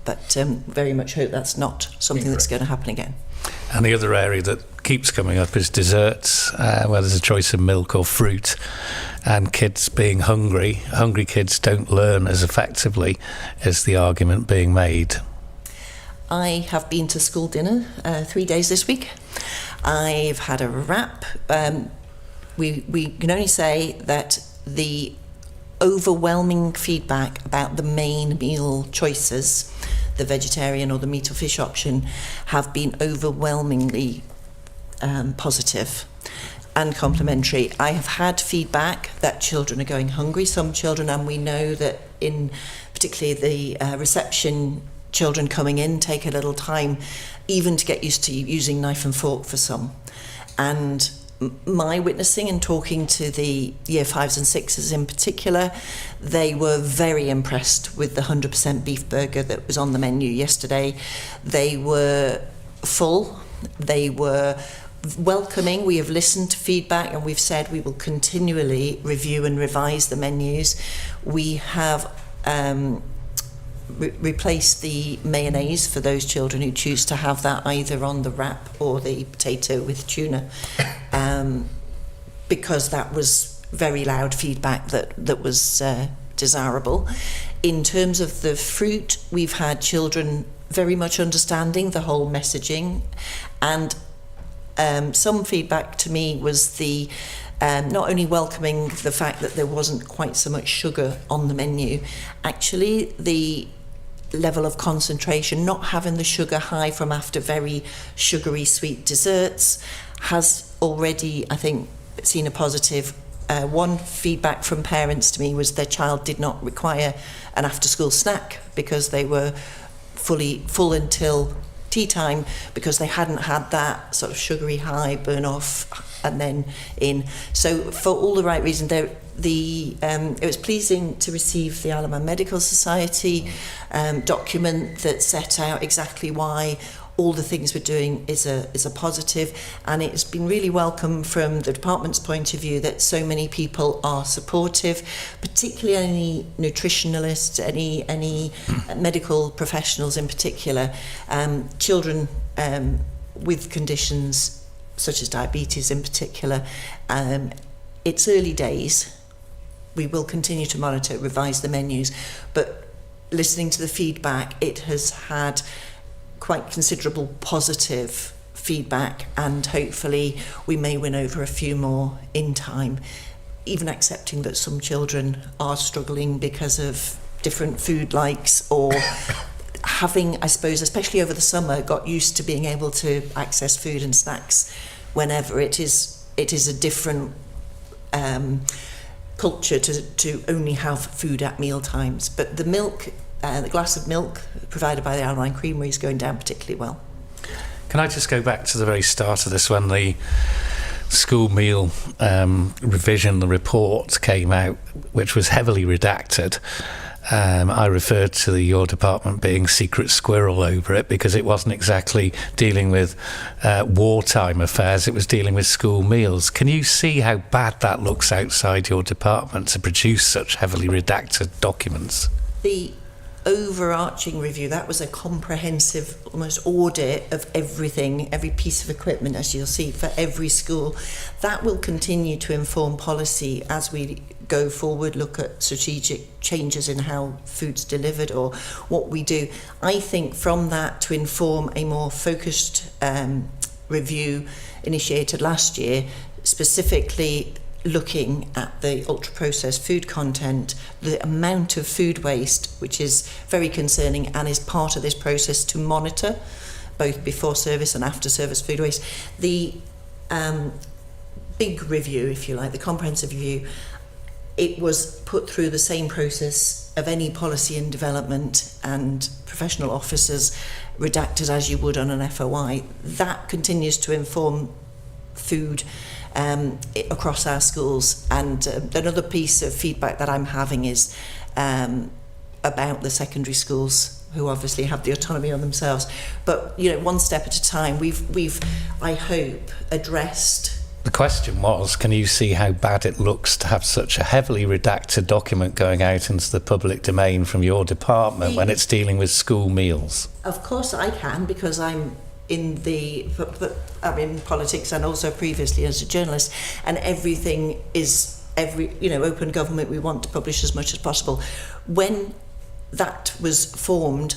But very much hope that's not something that's going to happen again. And the other area that keeps coming up is desserts, where there's a choice of milk or fruit, and kids being hungry. Hungry kids don't learn as effectively, is the argument being made. I have been to school dinner 3 days this week. I've had a wrap. We can only say that the overwhelming feedback about the main meal choices, the vegetarian or the meat or fish option, have been overwhelmingly positive and complimentary. I have had feedback that children are going hungry, some children, and we know that in particularly the reception, children coming in take a little time even to get used to using knife and fork for some. And my witnessing and talking to the year 5s and 6s in particular, they were very impressed with the 100% beef burger that was on the menu yesterday. They were full, they were welcoming. We have listened to feedback and we've said we will continually review and revise the menus. We have replace the mayonnaise for those children who choose to have that either on the wrap or the potato with tuna, because that was very loud feedback that was desirable. In terms of the fruit, we've had children very much understanding the whole messaging, and some feedback to me was the not only welcoming the fact that there wasn't quite so much sugar on the menu, actually the level of concentration, not having the sugar high from after very sugary sweet desserts, has already, I think, seen a positive. One feedback from parents to me was their child did not require an after-school snack because they were full until tea time, because they hadn't had that sort of sugary high burn off and then in. So for all the right reasons, it was pleasing to receive the Isle of Man Medical Society document that set out exactly why all the things we're doing is a positive, and it's been really welcome from the department's point of view that so many people are supportive, particularly any nutritionalists, any medical professionals in particular, children with conditions such as diabetes in particular. It's early days. We will continue to monitor, revise the menus, but listening to the feedback, it has had quite considerable positive feedback, and hopefully we may win over a few more in time, even accepting that some children are struggling because of different food likes, or having, I suppose, especially over the summer, got used to being able to access food and snacks whenever. It is a different culture to only have food at meal times. But the milk, the glass of milk provided by the Almine Creamery is going down particularly well. Can I just go back to the very start of this, when the school meal revision, the report came out, which was heavily redacted. I referred to your department being secret squirrel over it, because it wasn't exactly dealing with wartime affairs, it was dealing with school meals. Can you see how bad that looks outside your department to produce such heavily redacted documents? The overarching review, that was a comprehensive almost audit of everything, every piece of equipment, as you'll see, for every school. That will continue to inform policy as we go forward, look at strategic changes in how food's delivered or what we do. I think from that, to inform a more focused review initiated last year, specifically looking at the ultra-processed food content, the amount of food waste, which is very concerning and is part of this process to monitor both before service and after service food waste. The big review, if you like, the comprehensive review, it was put through the same process of any policy and development, and professional officers redacted as you would on an FOI. That continues to inform food across our schools. And another piece of feedback that I'm having is about the secondary schools, who obviously have the autonomy on themselves. But one step at a time. We've I hope addressed. The question was, can you see how bad it looks to have such a heavily redacted document going out into the public domain from your department when it's dealing with school meals? Of course I can, because I'm in politics and also previously as a journalist, and everything is open government. We want to publish as much as possible. When that was formed,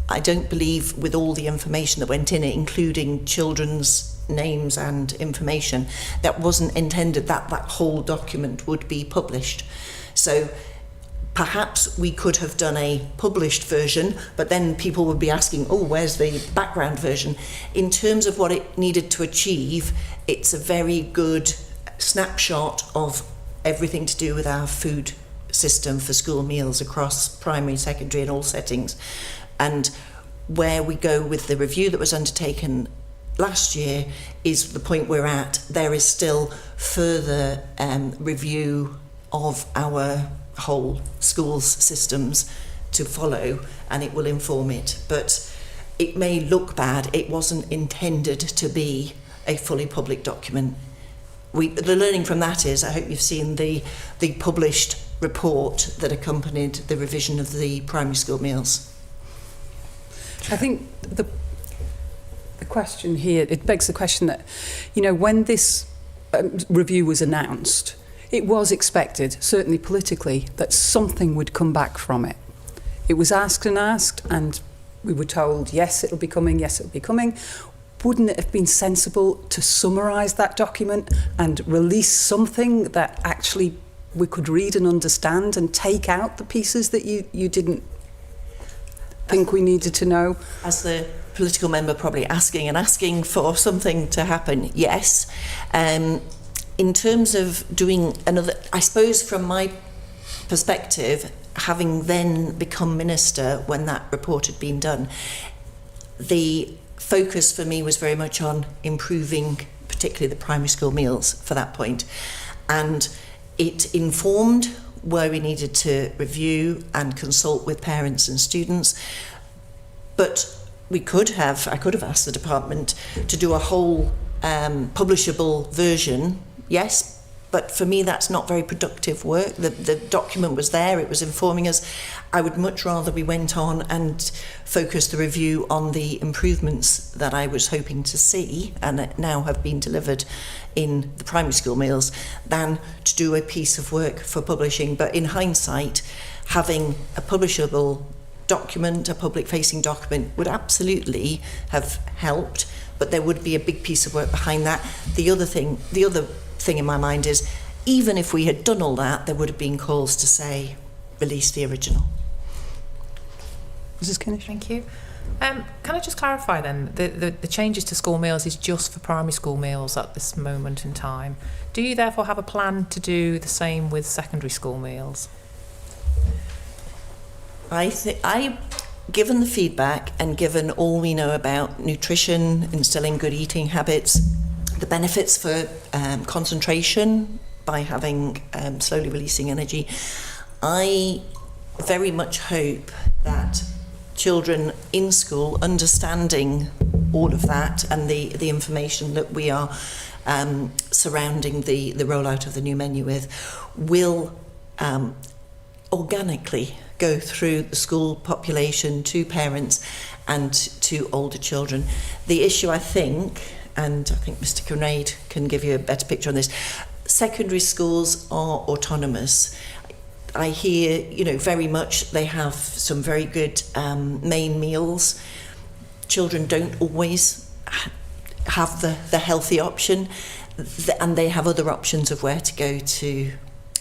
I don't believe, with all the information that went in it, including children's names and information, that wasn't intended that whole document would be published. So perhaps we could have done a published version, but then people would be asking, oh, where's the background version? In terms of what it needed to achieve, it's a very good snapshot of everything to do with our food system for school meals across primary, secondary and all settings. And where we go with the review that was undertaken last year is the point we're at. There is still further review of our whole schools systems to follow, and it will inform it. But it may look bad. It wasn't intended to be a fully public document. The learning from that is, I hope you've seen the published report that accompanied the revision of the primary school meals. I think the question here, it begs the question that, when this review was announced, it was expected, certainly politically, that something would come back from it. It was asked, and we were told, yes, it'll be coming, yes, it'll be coming. Wouldn't it have been sensible to summarise that document and release something that actually we could read and understand, and take out the pieces that you didn't think we needed to know? As the political member probably asking for something to happen, yes. In terms of doing another, I suppose from my perspective, having then become minister when that report had been done, the focus for me was very much on improving particularly the primary school meals for that point. And it informed where we needed to review and consult with parents and students. But I could have asked the department to do a whole publishable version, yes, but for me that's not very productive work. The document was there, it was informing us. I would much rather we went on and focused the review on the improvements that I was hoping to see and that now have been delivered in the primary school meals, than to do a piece of work for publishing. But in hindsight, having a publishable document, a public-facing document, would absolutely have helped. but there would be a big piece of work behind that. The other thing in my mind is, even if we had done all that, there would have been calls to say, release the original. Mrs. Kinnish? Thank you. Can I just clarify then, the changes to school meals is just for primary school meals at this moment in time. Do you therefore have a plan to do the same with secondary school meals? Given the feedback and given all we know about nutrition, instilling good eating habits, the benefits for concentration by having slowly releasing energy, I very much hope that children in school, understanding all of that and the information that we are surrounding the rollout of the new menu with, will organically go through the school population to parents and to older children. The issue, I think, and I think Mr. Kinnaird can give you a better picture on this, secondary schools are autonomous. I hear, very much they have some very good main meals. Children don't always have the healthy option, and they have other options of where to go to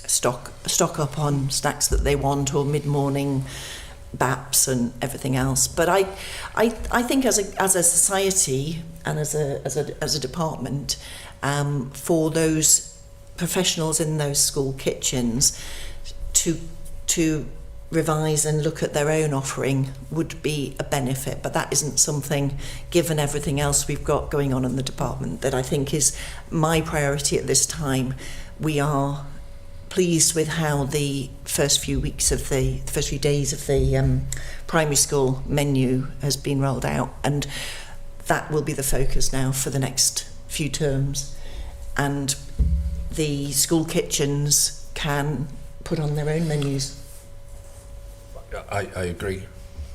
stock up on snacks that they want, or mid-morning BAPs and everything else. But I think as a society and as a department, for those professionals in those school kitchens to revise and look at their own offering would be a benefit, but that isn't something, given everything else we've got going on in the department, that I think is my priority at this time. We are pleased with how the first few days of the primary school menu has been rolled out, and that will be the focus now for the next few terms. And the school kitchens can put on their own menus. I agree,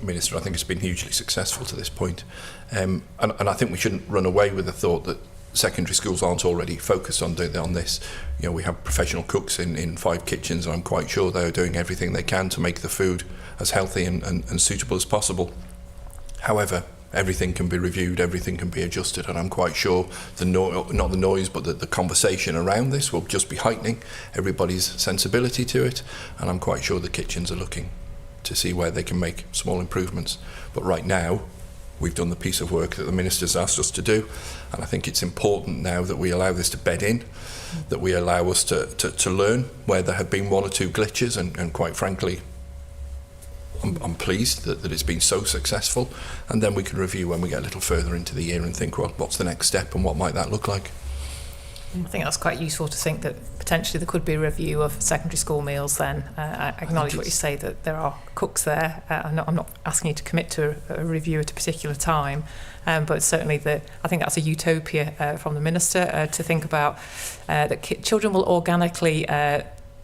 Minister. I think it's been hugely successful to this point. And I think we shouldn't run away with the thought that secondary schools aren't already focused on this. We have professional cooks in 5 kitchens, and I'm quite sure they're doing everything they can to make the food as healthy and suitable as possible. However, everything can be reviewed, everything can be adjusted, and I'm quite sure not the noise, but the conversation around this will just be heightening everybody's sensibility to it, and I'm quite sure the kitchens are looking to see where they can make small improvements. But right now, we've done the piece of work that the Minister's asked us to do, and I think it's important now that we allow this to bed in, that we allow us to learn where there have been 1 or 2 glitches, and quite frankly, I'm pleased that it's been so successful, and then we can review when we get a little further into the year and think, well, what's the next step and what might that look like? I think that's quite useful to think that potentially there could be a review of secondary school meals then. I acknowledge what you say, that there are cooks there. I'm not asking you to commit to a review at a particular time, but certainly I think that's a utopia from the Minister to think about that children will organically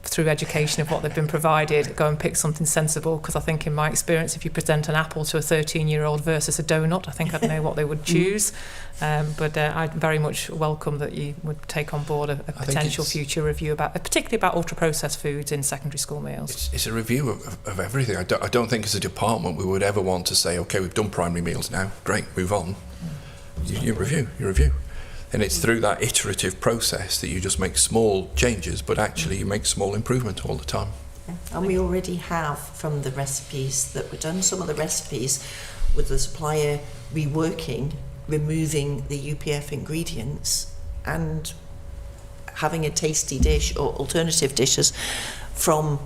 through education of what they've been provided, go and pick something sensible, because I think in my experience, if you present an apple to a 13-year-old versus a donut, I think I'd know what they would choose. But I very much welcome that you would take on board a potential future review particularly about ultra-processed foods in secondary school meals. It's a review of everything. I don't think as a department we would ever want to say, okay, we've done primary meals now, great, move on. You review. And it's through that iterative process that you just make small changes, but actually you make small improvement all the time. And we already have, from the recipes that were done, some of the recipes with the supplier reworking, removing the UPF ingredients and having a tasty dish or alternative dishes from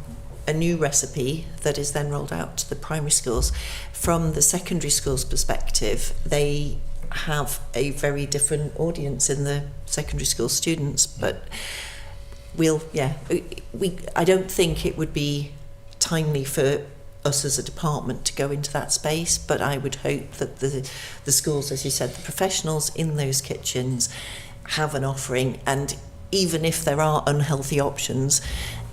a new recipe that is then rolled out to the primary schools. From the secondary schools perspective, they have a very different audience in the secondary school students, but I don't think it would be timely for us as a department to go into that space, but I would hope that the schools, as you said, the professionals in those kitchens have an offering, and even if there are unhealthy options,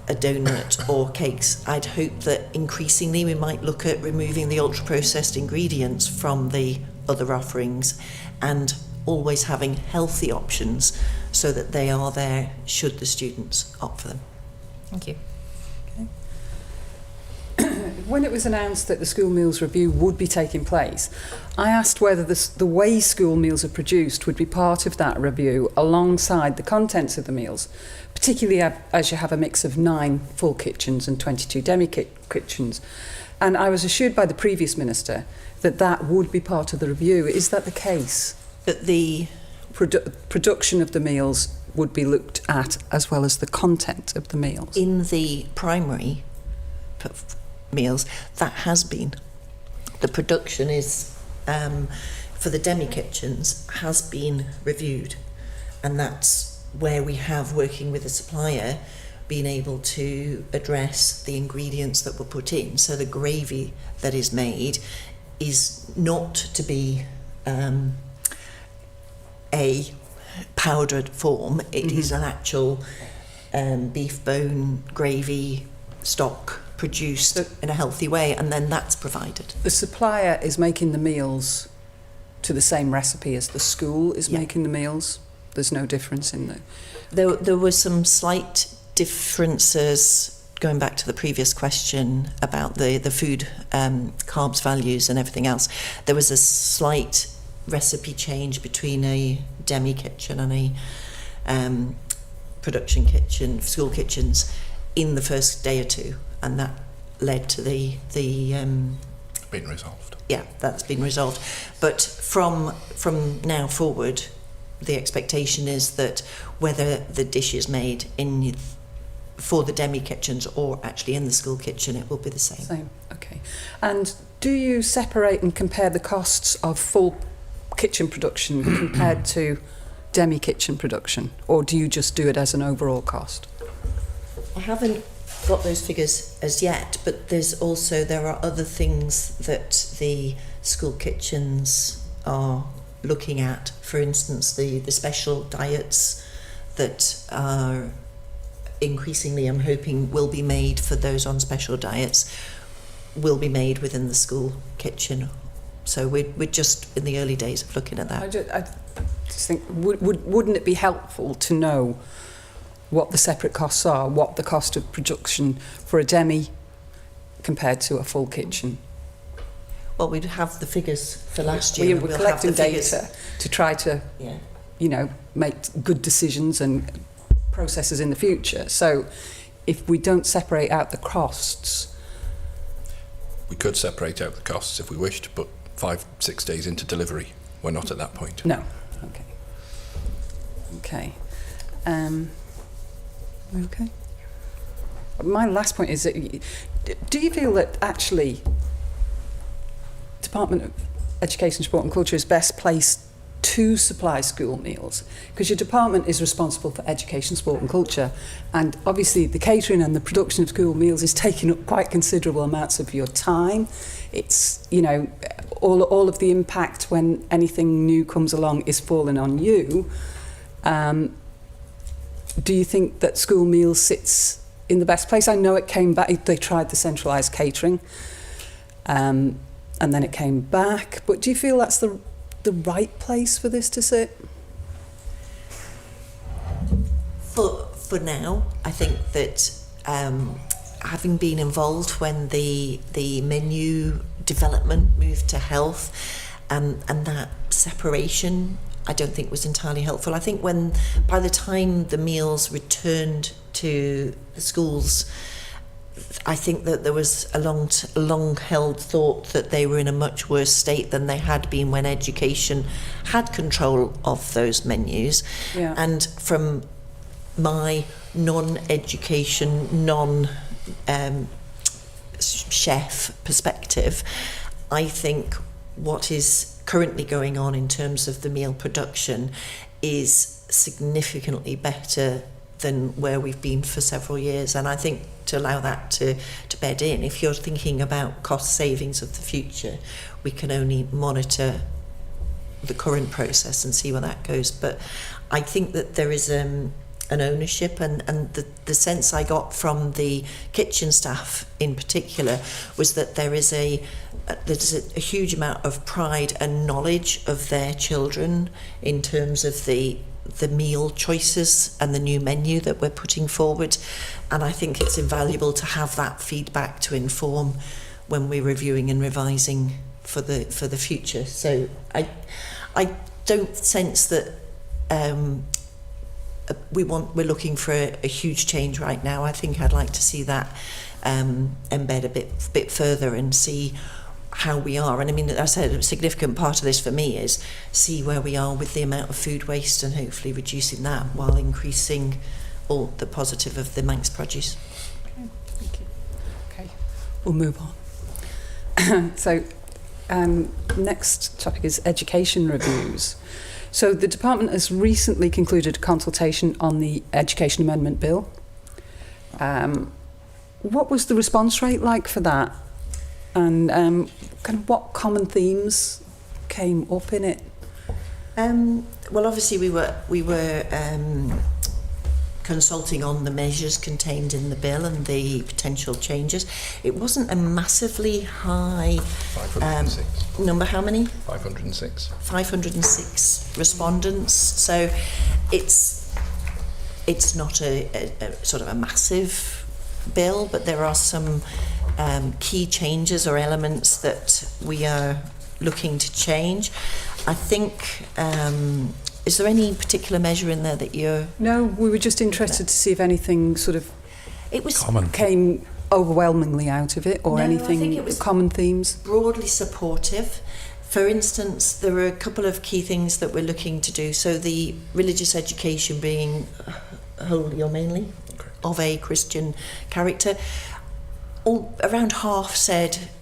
a donut or cakes, I'd hope that increasingly we might look at removing the ultra-processed ingredients from the other offerings and always having healthy options so that they are there should the students opt for them. Thank you. If when it was announced that the school meals review would be taking place, I asked whether the way school meals are produced would be part of that review alongside the contents of the meals, particularly as you have a mix of 9 full kitchens and 22 demi-kitchens. And I was assured by the previous minister that that would be part of the review. Is that the case? But the production of the meals would be looked at as well as the content of the meals? in the primary meals, that has been. The production is, for the demi-kitchens, has been reviewed. And that's where we have, working with the supplier, been able to address the ingredients that were put in. So the gravy that is made is not to be a powdered form. It is an actual beef bone gravy stock produced in a healthy way, and then that's provided. The supplier is making the meals to the same recipe as the school is making the meals? There's no difference in the... There were some slight differences, going back to the previous question about the food carbs values and everything else. There was a slight recipe change between a demi kitchen and a production kitchen, school kitchens, in the first day or two, and that led to the Been resolved. yeah, that's been resolved. But from now forward, the expectation is that whether the dish is made for the demi kitchens or actually in the school kitchen, it will be the same. Same, okay. And do you separate and compare the costs of full kitchen production compared to demi kitchen production, or do you just do it as an overall cost? I haven't got those figures as yet, but there are other things that the school kitchens are looking at. For instance, the special diets that are increasingly, I'm hoping, will be made for those on special diets, will be made within the school kitchen. So we're just in the early days of looking at that. I just think, wouldn't it be helpful to know what the separate costs are, what the cost of production for a demi compared to a full kitchen? Well, we'd have the figures for last year. We're collecting data to try to, Yeah. make good decisions and processes in the future. So if we don't separate out the costs... We could separate out the costs if we wished, but 5-6 days into delivery, we're not at that point. No. Okay. Okay. Okay. My last point is that do you feel that actually Department of Education, Sport and Culture is best placed to supply school meals? Because your department is responsible for education, sport and culture, and obviously the catering and the production of school meals is taking up quite considerable amounts of your time. It's, all of the impact when anything new comes along is falling on you. Do you think that school meals sits in the best place? I know it came back, they tried the centralised catering, and then it came back, but do you feel that's the right place for this to sit? For now, I think that having been involved when the menu development moved to health, and that separation, I don't think was entirely helpful. I think by the time the meals returned to the schools, I think that there was a long-held thought that they were in a much worse state than they had been when education had control of those menus. Yeah. And from my non-education, non-chef perspective, I think what is currently going on in terms of the meal production is significantly better than where we've been for several years. And I think to allow that to bed in, if you're thinking about cost savings of the future, we can only monitor the current process and see where that goes. But I think that there is an ownership, and the sense I got from the kitchen staff in particular was that there's a huge amount of pride and knowledge of their children in terms of the meal choices and the new menu that we're putting forward. And I think it's invaluable to have that feedback to inform when we're reviewing and revising for the future. So I don't sense that we're looking for a huge change right now. I think I'd like to see that embed a bit further and see how we are. And I mean, as I said, a significant part of this for me is see where we are with the amount of food waste and hopefully reducing that while increasing all the positive of the Manx produce. Okay, thank you. Okay, we'll move on. So, next topic is education reviews. So the department has recently concluded a consultation on the Education Amendment Bill. What was the response rate like for that? And kind of what common themes came up in it? Well, obviously we were consulting on the measures contained in the bill and the potential changes. It wasn't a massively high 506. number. How many? 506. 506 respondents. So it's not a sort of a massive bill, but there are some key changes or elements that we are looking to change. I think, is there any particular measure in there that you're... No, we were just interested to see if anything sort of Common. came overwhelmingly out of it, or No, I anything, think it was common themes. broadly supportive. For instance, there are a couple of key things that we're looking to do. So the religious education being wholly or mainly of a Christian character. Around half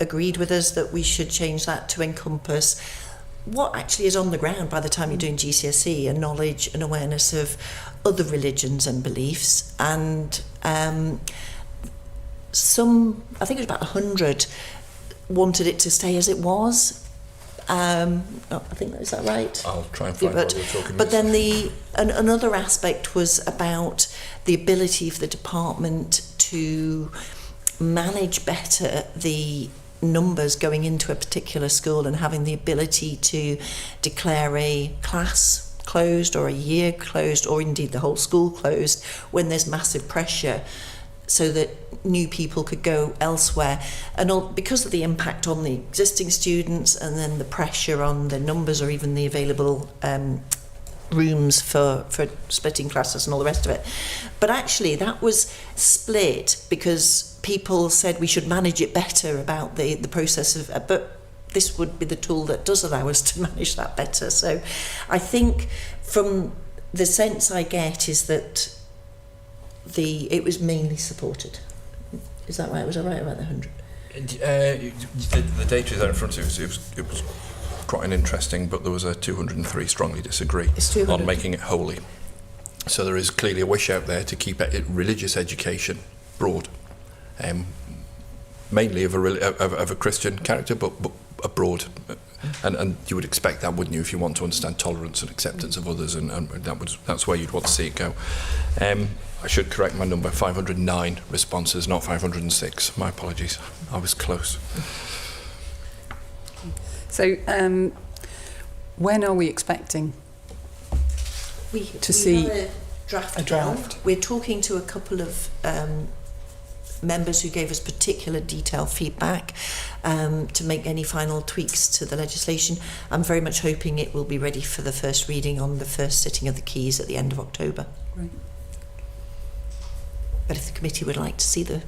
agreed with us that we should change that to encompass what actually is on the ground by the time you're doing GCSE, a knowledge and awareness of other religions and beliefs. And some, I think it was about 100, wanted it to stay as it was. I think, is that right? I'll try and find what we're talking about. But then another aspect was about the ability of the department to manage better the numbers going into a particular school and having the ability to declare a class closed or a year closed or indeed the whole school closed when there's massive pressure, so that new people could go elsewhere. And because of the impact on the existing students and then the pressure on the numbers or even the available rooms for splitting classes and all the rest of it. But actually that was split because people said we should manage it better about the process of, but this would be the tool that does allow us to manage that better. So I think from the sense I get is that it was mainly supported. Is that right? Was I right about the 100? The data is there in front of you. It was quite an interesting, but there was a 203 strongly disagree on making it holy. So there is clearly a wish out there to keep religious education broad, mainly of a Christian character, but abroad. And you would expect that, wouldn't you, if you want to understand tolerance and acceptance of others, and that's where you'd want to see it go. I should correct my number, 509 responses, not 506. My apologies, I was close. So, when are we expecting to see have a draft? draft? We're talking to a couple of members who gave us particular detailed feedback to make any final tweaks to the legislation. I'm very much hoping it will be ready for the first reading on the first sitting of the Keys at the end of October. Right. But if the committee would like to see the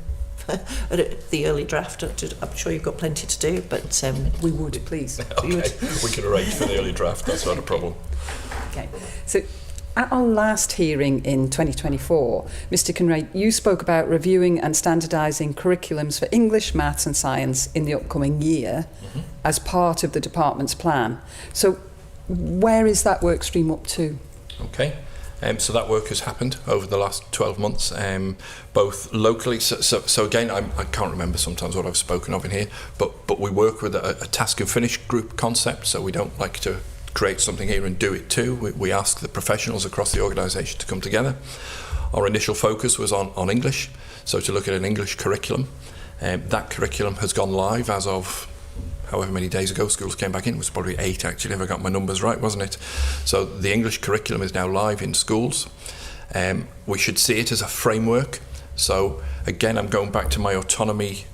early draft, I'm sure you've got plenty to do, but We would, please. Okay, we can arrange for the early draft, that's not a problem. Okay. So, at our last hearing in 2024, Mr. Kinraid, you spoke about reviewing and standardising curriculums for English, maths and science in the upcoming year as part of the department's plan. So where is that work stream up to? Okay. So that work has happened over the last 12 months, both locally. So again, I can't remember sometimes what I've spoken of in here, but we work with a task and finish group concept. So we don't like to create something here and do it too. We ask the professionals across the organisation to come together. Our initial focus was on English, so to look at an English curriculum. That curriculum has gone live as of however many days ago. Schools came back in. It was probably 8 actually, if I got my numbers right, wasn't it? So the English curriculum is now live in schools. We should see it as a framework. So again, I'm going back to my autonomy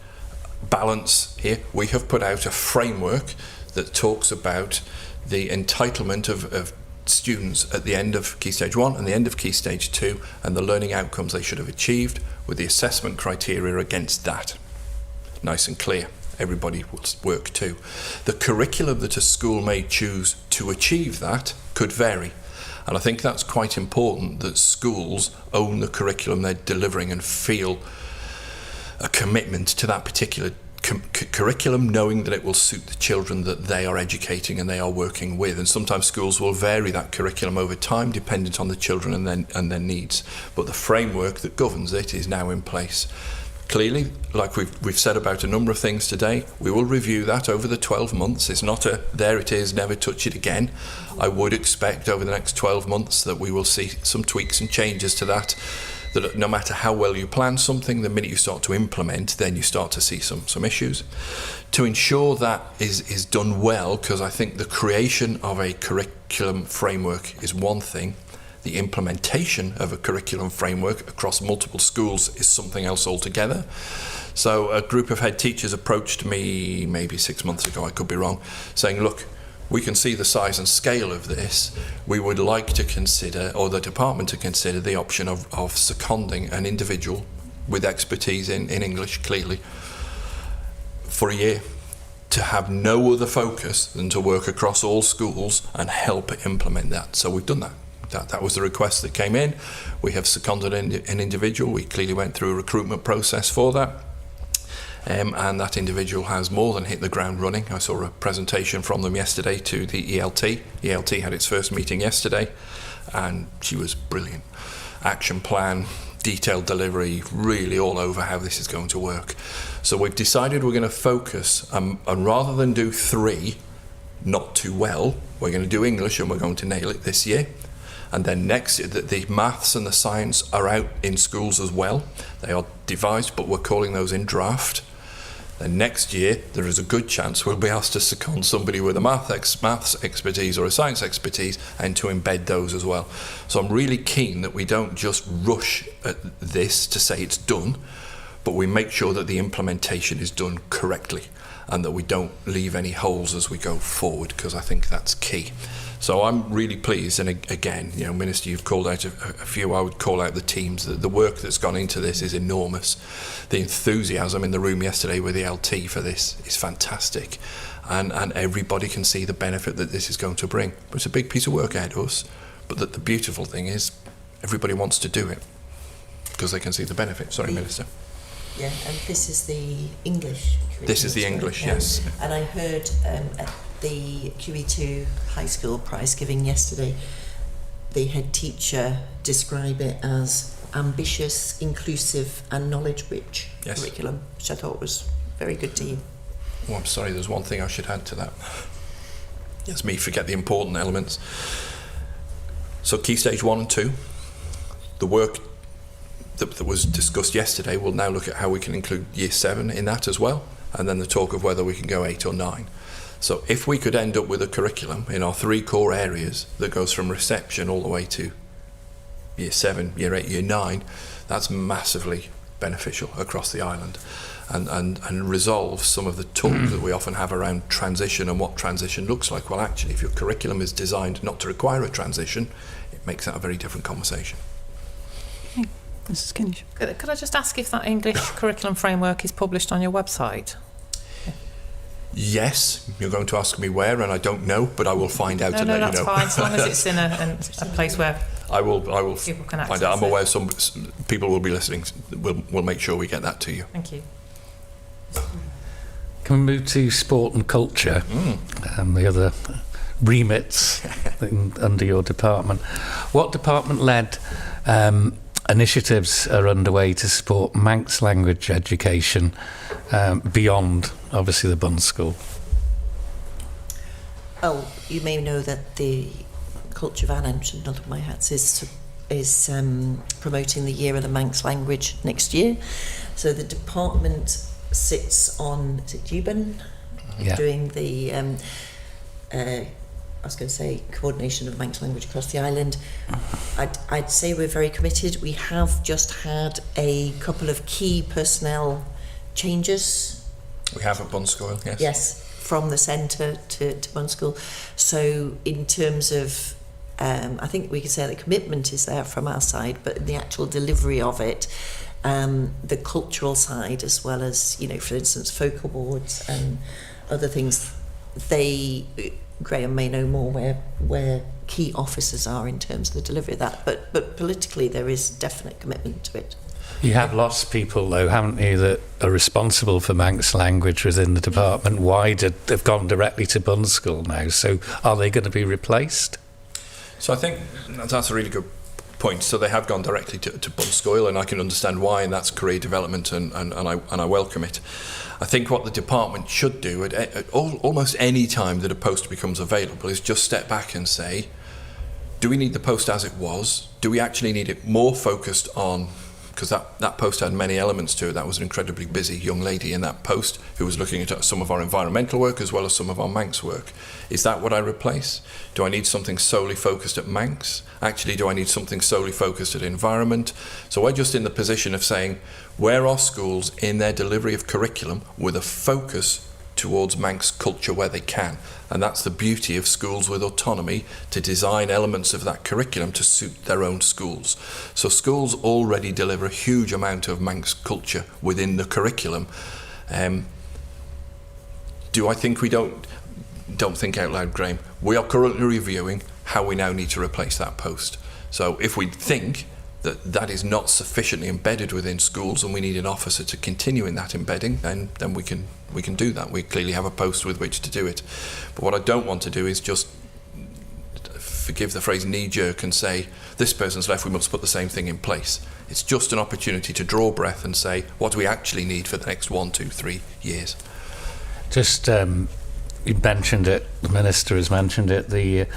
balance here. We have put out a framework that talks about the entitlement of students at the end of Key Stage 1 and the end of Key Stage 2 and the learning outcomes they should have achieved with the assessment criteria against that. Nice and clear. Everybody will work too. The curriculum that a school may choose to achieve that could vary. And I think that's quite important, that schools own the curriculum they're delivering and feel a commitment to that particular curriculum, knowing that it will suit the children that they are educating and they are working with. And sometimes schools will vary that curriculum over time dependent on the children and their needs. But the framework that governs it is now in place. Clearly, like we've said about a number of things today, we will review that over the 12 months. It's not a there it is, never touch it again. I would expect over the next 12 months that we will see some tweaks and changes to that no matter how well you plan something, the minute you start to implement, then you start to see some issues. To ensure that is done well, because I think the creation of a curriculum framework is one thing, the implementation of a curriculum framework across multiple schools is something else altogether. So a group of head teachers approached me maybe 6 months ago, I could be wrong, saying, look, we can see the size and scale of this. We would like to consider, or the department to consider, the option of seconding an individual with expertise in English, clearly, for a year, to have no other focus than to work across all schools and help implement that. So we've done that. That was the request that came in. We have seconded an individual. We clearly went through a recruitment process for that. And that individual has more than hit the ground running. I saw a presentation from them yesterday to the ELT. ELT had its first meeting yesterday, and she was brilliant. Action plan, detailed delivery, really all over how this is going to work. So we've decided we're going to focus, and rather than do 3 not too well, we're going to do English and we're going to nail it this year. And then next, the maths and the science are out in schools as well. They are devised, but we're calling those in draft. Then next year, there is a good chance we'll be asked to second somebody with a maths expertise or a science expertise and to embed those as well. So I'm really keen that we don't just rush at this to say it's done, but we make sure that the implementation is done correctly and that we don't leave any holes as we go forward, because I think that's key. So I'm really pleased, and again, you know, Minister, you've called out a few. I would call out the teams. The work that's gone into this is enormous. The enthusiasm in the room yesterday with the LT for this is fantastic, and everybody can see the benefit that this is going to bring. But it's a big piece of work ahead of us, but the beautiful thing is everybody wants to do it because they can see the benefit. Sorry, Minister. Yeah, and this is the English curriculum. This is the English, yes. And I heard at the QE2 high school prize giving yesterday, the head teacher describe it as ambitious, inclusive and knowledge-rich curriculum, which I thought was very good to hear. Oh, I'm sorry, there's one thing I should add to that. It's me forget the important elements. So Key Stage 1 and 2, the work that was discussed yesterday, we'll now look at how we can include Year 7 in that as well, and then the talk of whether we can go 8 or 9. So if we could end up with a curriculum in our 3 core areas that goes from reception all the way to Year 7, Year 8, Year 9, that's massively beneficial across the island and resolves some of the talk that we often have around transition and what transition looks like. Well, actually, if your curriculum is designed not to require a transition, it makes that a very different conversation. Okay. Mrs. Kinnish. Could I just ask if that English curriculum framework is published on your website? Yes, you're going to ask me where, and I don't know, but I will find out and let you know. No, that's fine, as long as it's in a place where I will people can find access out. I'm it. aware some people will be listening. We'll make sure we get that to you. Thank you. Can we move to sport and culture and the other remits under your department? What department-led initiatives are underway to support Manx language education beyond, obviously, the Bun School? Well, you may know that the Culture Van, another of my hats, is promoting the Year of the Manx Language next year. So the department sits on, is it Dubin? Yeah. Doing the, I was going to say, coordination of Manx language across the island. I'd say we're very committed. We have just had a couple of key personnel changes We have at Bunscoil, yes. Yes, from the centre to Bunscoil. So in terms of, I think we could say the commitment is there from our side, but the actual delivery of it, the cultural side, as well as, you know, for instance, focal boards and other things, Graham may know more where key officers are in terms of the delivery of that, but politically there is definite commitment to it. You have lost people, though, haven't you, that are responsible for Manx language within the department. They've gone directly to Bunscoil now, so are they going to be replaced? So I think that's a really good point. So they have gone directly to Bunscoil, and I can understand why, and that's career development, and I welcome it. I think what the department should do at almost any time that a post becomes available is just step back and say, do we need the post as it was? Do we actually need it more focused on, because that post had many elements to it. That was an incredibly busy young lady in that post who was looking at some of our environmental work as well as some of our Manx work. Is that what I replace? Do I need something solely focused at Manx? Actually, do I need something solely focused at environment? So we're just in the position of saying, where are schools in their delivery of curriculum with a focus towards Manx culture where they can? And that's the beauty of schools with autonomy to design elements of that curriculum to suit their own schools. So schools already deliver a huge amount of Manx culture within the curriculum. Do I think we don't think out loud, Graham? We are currently reviewing how we now need to replace that post. So if we think that is not sufficiently embedded within schools and we need an officer to continue in that embedding, then we can do that. We clearly have a post with which to do it. But what I don't want to do is just, forgive the phrase, knee-jerk and say, this person's left, we must put the same thing in place. It's just an opportunity to draw breath and say, what do we actually need for the next 1, 2, 3 years? Just, you mentioned it, the Minister has mentioned it, the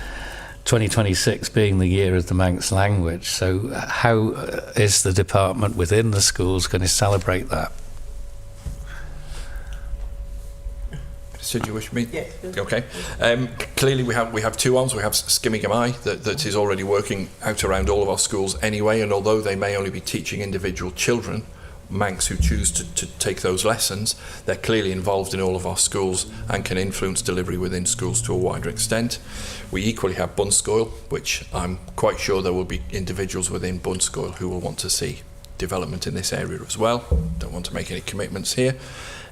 2026 being the year of the Manx language. So how is the department within the schools going to celebrate that? So do you wish me? Yeah. Okay. Clearly we have two arms. We have Skimmigami that is already working out around all of our schools anyway, and although they may only be teaching individual children Manx who choose to take those lessons, they're clearly involved in all of our schools and can influence delivery within schools to a wider extent. We equally have Bunscoil, which I'm quite sure there will be individuals within Bunscoil who will want to see development in this area as well. Don't want to make any commitments here.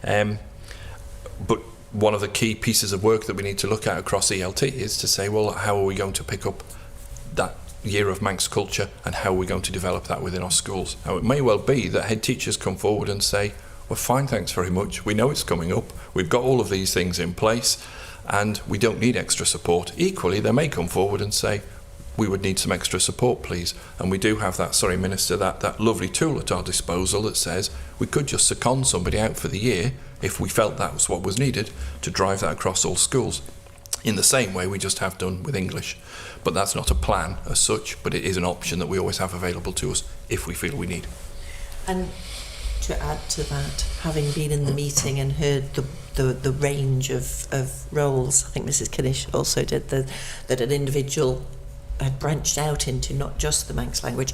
But one of the key pieces of work that we need to look at across ELT is to say, well, how are we going to pick up that year of Manx culture and how are we going to develop that within our schools? Now, it may well be that head teachers come forward and say, well, fine, thanks very much. We know it's coming up. We've got all of these things in place and we don't need extra support. Equally, they may come forward and say, we would need some extra support, please. And we do have that, sorry, Minister, that lovely tool at our disposal that says we could just second somebody out for the year if we felt that was what was needed to drive that across all schools. In the same way we just have done with English. But that's not a plan as such, but it is an option that we always have available to us if we feel we need. And to add to that, having been in the meeting and heard the range of roles, I think Mrs. Kinnish also did, that an individual had branched out into not just the Manx language.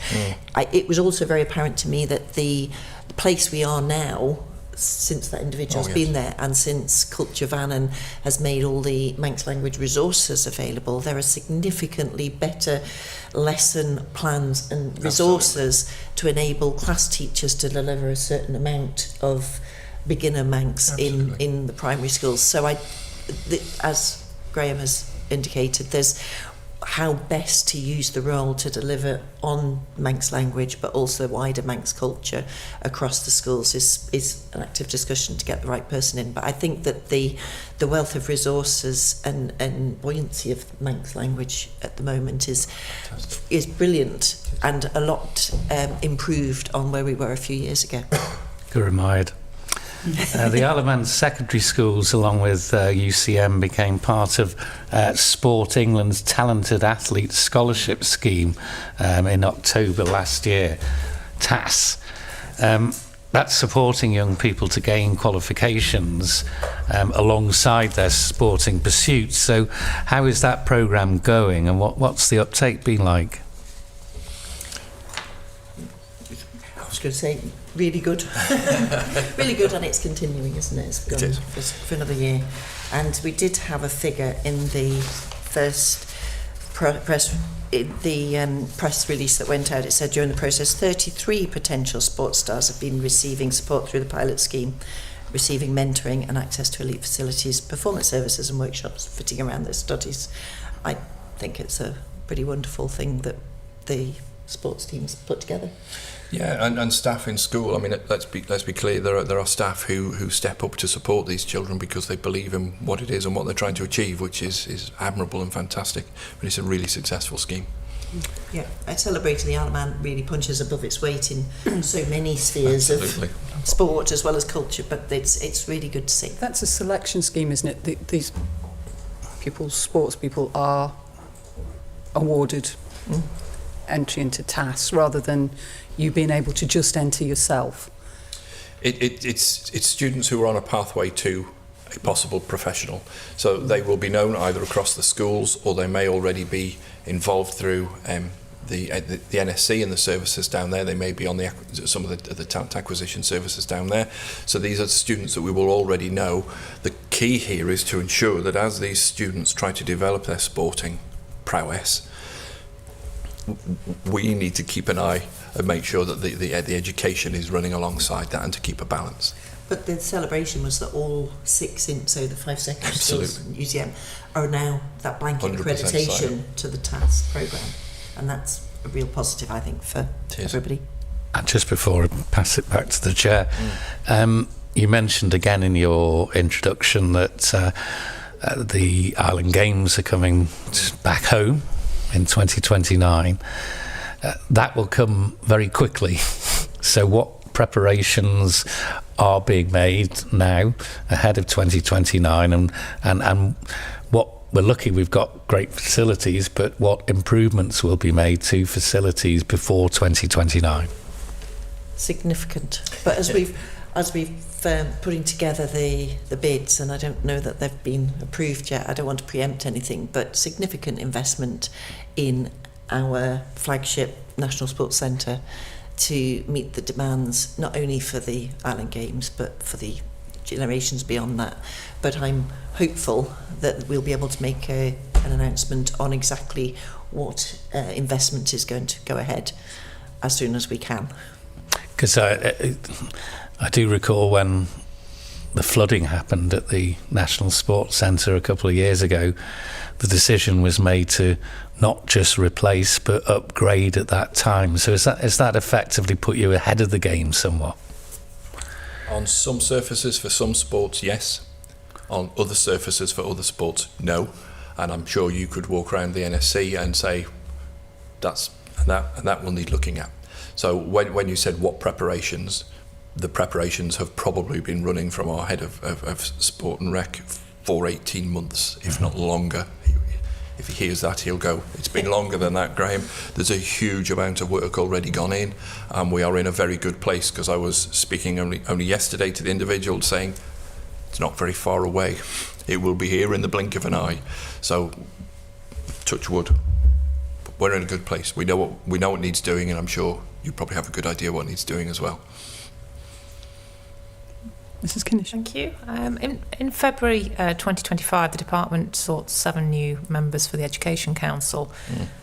It was also very apparent to me that the place we are now, since that individual's been there and since Culture Vannon has made all the Manx language resources available, there are significantly better lesson plans and resources to enable class teachers to deliver a certain amount of beginner Manx in the primary schools. So as Graham has indicated, there's how best to use the role to deliver on Manx language but also wider Manx culture across the schools is an active discussion to get the right person in. But I think that the wealth of resources and buoyancy of Manx language at the moment is brilliant and a lot improved on where we were a few years ago. Good reminder. The Isle of Man secondary schools, along with UCM, became part of Sport England's Talented Athlete Scholarship Scheme in October last year, TAS. That's supporting young people to gain qualifications alongside their sporting pursuits. So how is that programme going and what's the uptake been like? was going to say, really good. Really good, and it's continuing, isn't it? It's gone It is. for another year. And we did have a figure in the first press release that went out. It said during the process 33 potential sports stars have been receiving support through the pilot scheme, receiving mentoring and access to elite facilities, performance services and workshops fitting around their studies. I think it's a pretty wonderful thing that the sports teams put together. Yeah, and staff in school. I mean, let's be clear. There are staff who step up to support these children because they believe in what it is and what they're trying to achieve, which is admirable and fantastic. But it's a really successful scheme. Yeah, I celebrated the Isle of Man really punches above its weight in so many spheres Absolutely. of sport as well as culture. But it's really good to see. That's a selection scheme, isn't it? These people, sports people, are awarded entry into TAS rather than you being able to just enter yourself. It's students who are on a pathway to a possible professional. So they will be known either across the schools, or they may already be involved through the NSC and the services down there. They may be on some of the talent acquisition services down there. So these are students that we will already know. The key here is to ensure that as these students try to develop their sporting prowess, we need to keep an eye and make sure that the education is running alongside that, and to keep a balance. But the celebration was that all 6 so the 5 secondary schools and UCM are now that blanket 100% accreditation to the TAS programme, and that's a real positive, I think, for everybody. And just before I pass it back to the chair, you mentioned again in your introduction that the Island Games are coming back home in 2029. That will come very quickly. So what preparations are being made now ahead of 2029, and what we're lucky we've got great facilities, but what improvements will be made to facilities before 2029? Significant. But as we've putting together the bids, and I don't know that they've been approved yet, I don't want to preempt anything, but significant investment in our flagship National Sports Centre to meet the demands not only for the Island Games but for the generations beyond that. But I'm hopeful that we'll be able to make an announcement on exactly what investment is going to go ahead as soon as we can. Because I do recall when the flooding happened at the National Sports Centre a couple of years ago, the decision was made to not just replace but upgrade at that time. So is that effectively put you ahead of the game somewhat? On some surfaces for some sports, yes. On other surfaces for other sports, no. And I'm sure you could walk around the NSC and say that will need looking at. So when you said what preparations, the preparations have probably been running from our head of sport and rec for 18 months, if not longer. If he hears that, he'll go, it's been longer than that, Graham. There's a huge amount of work already gone in, and we are in a very good place, because I was speaking only yesterday to the individual saying, it's not very far away. It will be here in the blink of an eye. So, touch wood. We're in a good place. We know what needs doing, and I'm sure you probably have a good idea what needs doing as well. Mrs. Kinnish. Thank you. In February 2025, the department sought 7 new members for the Education Council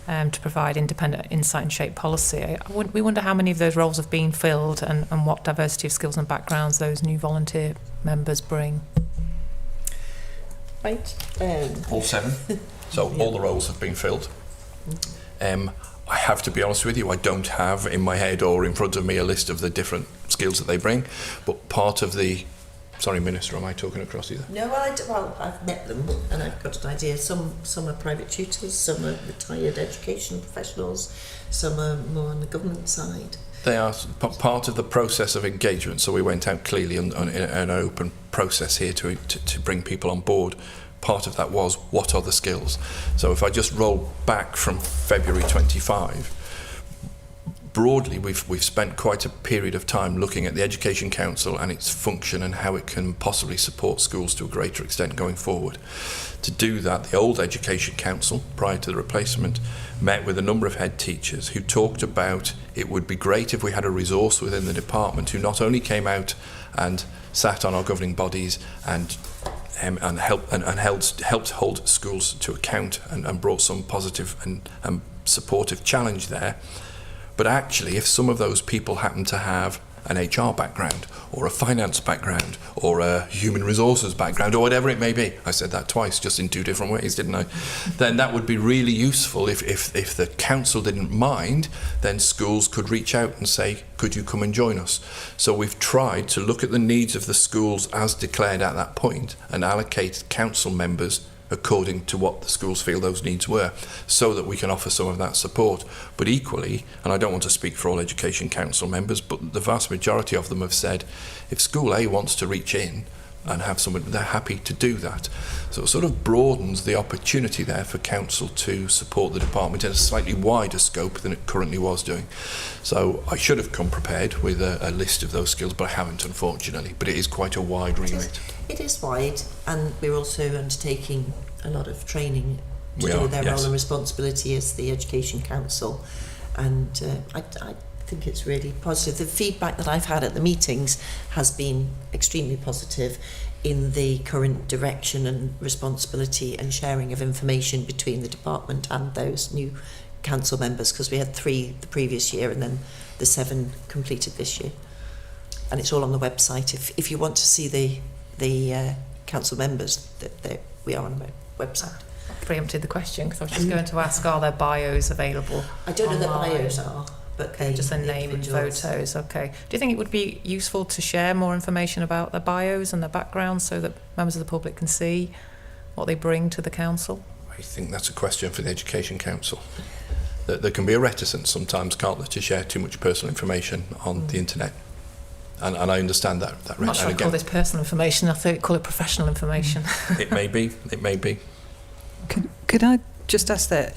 to provide independent insight and shape policy. We wonder how many of those roles have been filled, and what diversity of skills and backgrounds those new volunteer members bring. Right. All 7. So all the roles have been filled. I have to be honest with you, I don't have in my head or in front of me a list of the different skills that they bring, but part of the... Sorry, Minister, am I talking across you there? No, I've met them and I've got an idea. Some are private tutors, some are retired education professionals, some are more on the government side. They are part of the process of engagement, so we went out clearly on an open process here to bring people on board. Part of that was, what are the skills? So if I just roll back from February 25, broadly, we've spent quite a period of time looking at the Education Council and its function and how it can possibly support schools to a greater extent going forward. To do that, the old Education Council, prior to the replacement, met with a number of head teachers who talked about it would be great if we had a resource within the department who not only came out and sat on our governing bodies and helped hold schools to account and brought some positive and supportive challenge there, but actually if some of those people happen to have an HR background or a finance background or a human resources background or whatever it may be, I said that twice just in 2 different ways, didn't I? Then that would be really useful if the council didn't mind, then schools could reach out and say, could you come and join us? So we've tried to look at the needs of the schools as declared at that point and allocate council members according to what the schools feel those needs were, so that we can offer some of that support. But equally, and I don't want to speak for all Education Council members, but the vast majority of them have said, if School A wants to reach in and have someone, they're happy to do that. So it sort of broadens the opportunity there for council to support the department in a slightly wider scope than it currently was doing. So I should have come prepared with a list of those skills, but I haven't, unfortunately. But it is quite a wide remit. It is wide, and we're also undertaking a lot of training to do with their yes. role and responsibility as the Education Council, and I think it's really positive. The feedback that I've had at the meetings has been extremely positive in the current direction and responsibility and sharing of information between the department and those new council members, because we had 3 the previous year and then the 7 completed this year, and it's all on the website if you want to see the council members that we are on the website. Preempted the question because I was just going to ask, are their bios available? I don't know online? that bios are, but Okay, just their name and photos. Okay. Do you think it would be useful to share more information about their bios and their backgrounds so that members of the public can see what they bring to the council? I think that's a question for the Education Council. There can be a reticence sometimes, can't there, to share too much personal information on the internet. And I understand that. I'm not sure I call this personal information. I thought I'd call it professional information. It may be. It may be. Could I just ask that?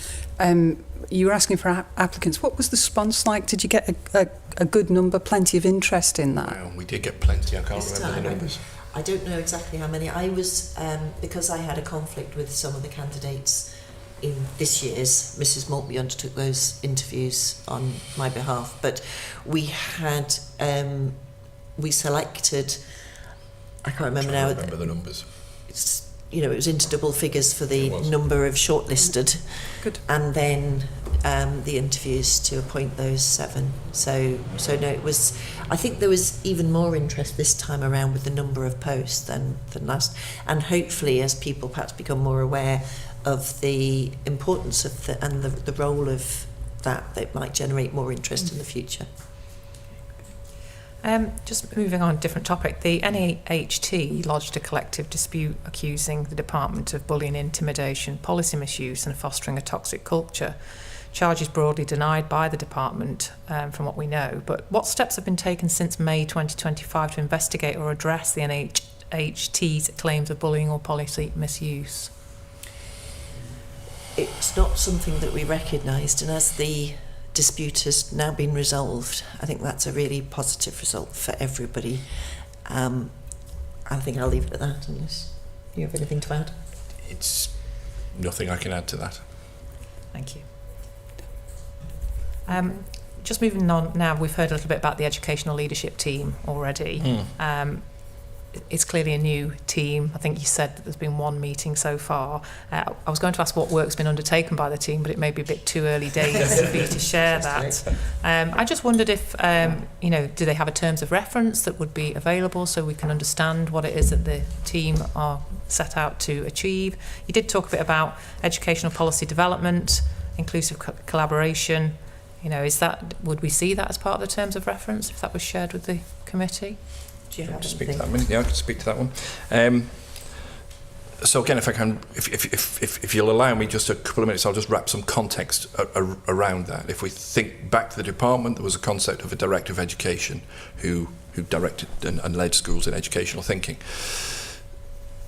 You were asking for applicants. What was the response like? Did you get a good number, plenty of interest in that? Well, we did get plenty. I can't remember the numbers. I don't know exactly how many. I was, because I had a conflict with some of the candidates in this year's, Mrs. Maltby undertook those interviews on my behalf, but we had, we selected, I can't remember now. I remember the numbers. It's, you know, it was into double figures for the number of shortlisted. Good. And then the interviews to appoint those 7. So no, it was, I think there was even more interest this time around with the number of posts than last. And hopefully as people perhaps become more aware of the importance of the role of that might generate more interest in the future. Just moving on, different topic. The NEHT lodged a collective dispute accusing the department of bullying, intimidation, policy misuse and fostering a toxic culture. Charges broadly denied by the department, from what we know. But what steps have been taken since May 2025 to investigate or address the NEHT's claims of bullying or policy misuse? It's not something that we recognised, and as the dispute has now been resolved, I think that's a really positive result for everybody. I think I'll leave it at that unless you have anything to add. It's nothing I can add to that. Thank you. Just moving on now, we've heard a little bit about the educational leadership team already. It's clearly a new team. I think you said that there's been 1 meeting so far. I was going to ask what work's been undertaken by the team, but it may be a bit too early days for you to share that. I just wondered if, do they have a terms of reference that would be available so we can understand what it is that the team are set out to achieve? You did talk a bit about educational policy development, inclusive collaboration. Would we see that as part of the terms of reference if that was shared with the committee? Do you have Speak to anything? that one. Yeah, I can speak to that one. So again, if I can, if you'll allow me just a couple of minutes, I'll just wrap some context around that. If we think back to the department, there was a concept of a director of education who directed and led schools in educational thinking.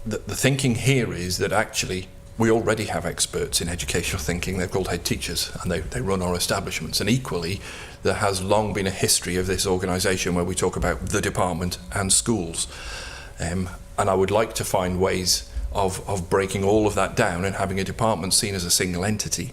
The thinking here is that actually we already have experts in educational thinking. They're called head teachers, and they run our establishments. And equally, there has long been a history of this organisation where we talk about the department and schools. And I would like to find ways of breaking all of that down and having a department seen as a single entity,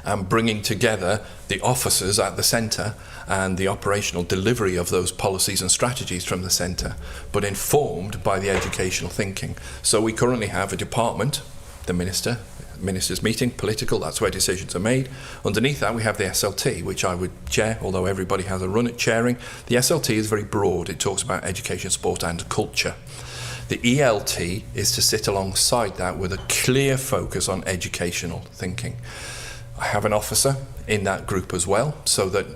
and bringing together the officers at the centre and the operational delivery of those policies and strategies from the centre, but informed by the educational thinking. So we currently have a department, the minister's meeting, political, that's where decisions are made. Underneath that we have the SLT, which I would chair, although everybody has a run at chairing. The SLT is very broad. It talks about education, sport and culture. The ELT is to sit alongside that with a clear focus on educational thinking. I have an officer in that group as well, so that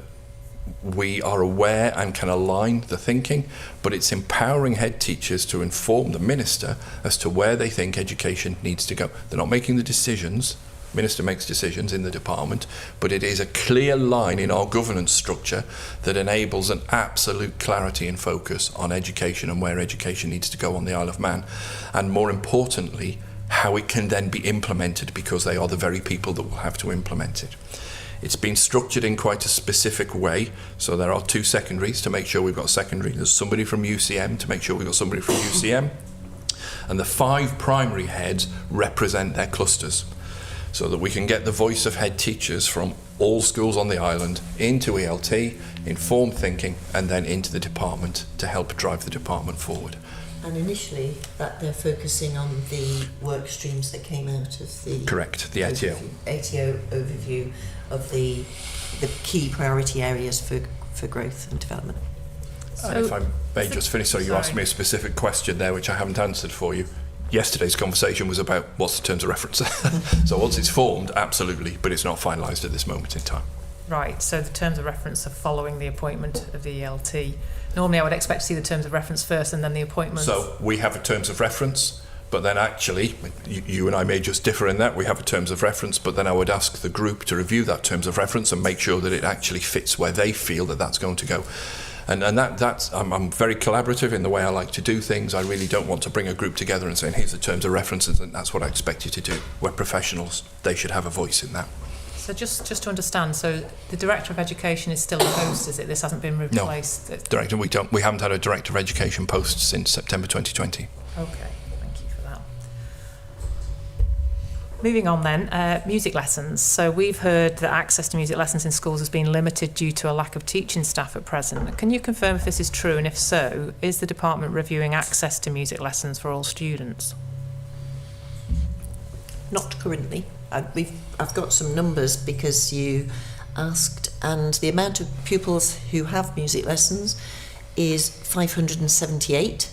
we are aware and can align the thinking, but it's empowering head teachers to inform the minister as to where they think education needs to go. They're not making the decisions. Minister makes decisions in the department, but it is a clear line in our governance structure that enables an absolute clarity and focus on education and where education needs to go on the Isle of Man, and more importantly, how it can then be implemented, because they are the very people that will have to implement it. It's been structured in quite a specific way, so there are 2 secondaries to make sure we've got secondary. There's somebody from UCM to make sure we've got somebody from UCM, and the 5 primary heads represent their clusters, so that we can get the voice of head teachers from all schools on the island into ELT, informed thinking, and then into the department to help drive the department forward. And initially, that they're focusing on the work streams that came out of the... Correct, the ATO. ATO overview of the key priority areas for growth and development. And if I may just finish, so you asked me a specific question there which I haven't answered for you. Yesterday's conversation was about what's the terms of reference. So once it's formed, absolutely, but it's not finalised at this moment in time. Right, so the terms of reference are following the appointment of the ELT. Normally I would expect to see the terms of reference first and then the appointments. So we have a terms of reference, but then actually, you and I may just differ in that, we have a terms of reference, but then I would ask the group to review that terms of reference and make sure that it actually fits where they feel that that's going to go. And that's I'm very collaborative in the way I like to do things. I really don't want to bring a group together and saying, here's the terms of references, and that's what I expect you to do. We're professionals, they should have a voice in that. So just to understand, so the Director of Education is still a post, is it? This hasn't been replaced? No, Director, we haven't had a Director of Education post since September 2020. Okay, thank you for that. Moving on then, music lessons. So we've heard that access to music lessons in schools has been limited due to a lack of teaching staff at present. Can you confirm if this is true, and if so, is the department reviewing access to music lessons for all students? Not currently. I've got some numbers because you asked, and the amount of pupils who have music lessons is 578.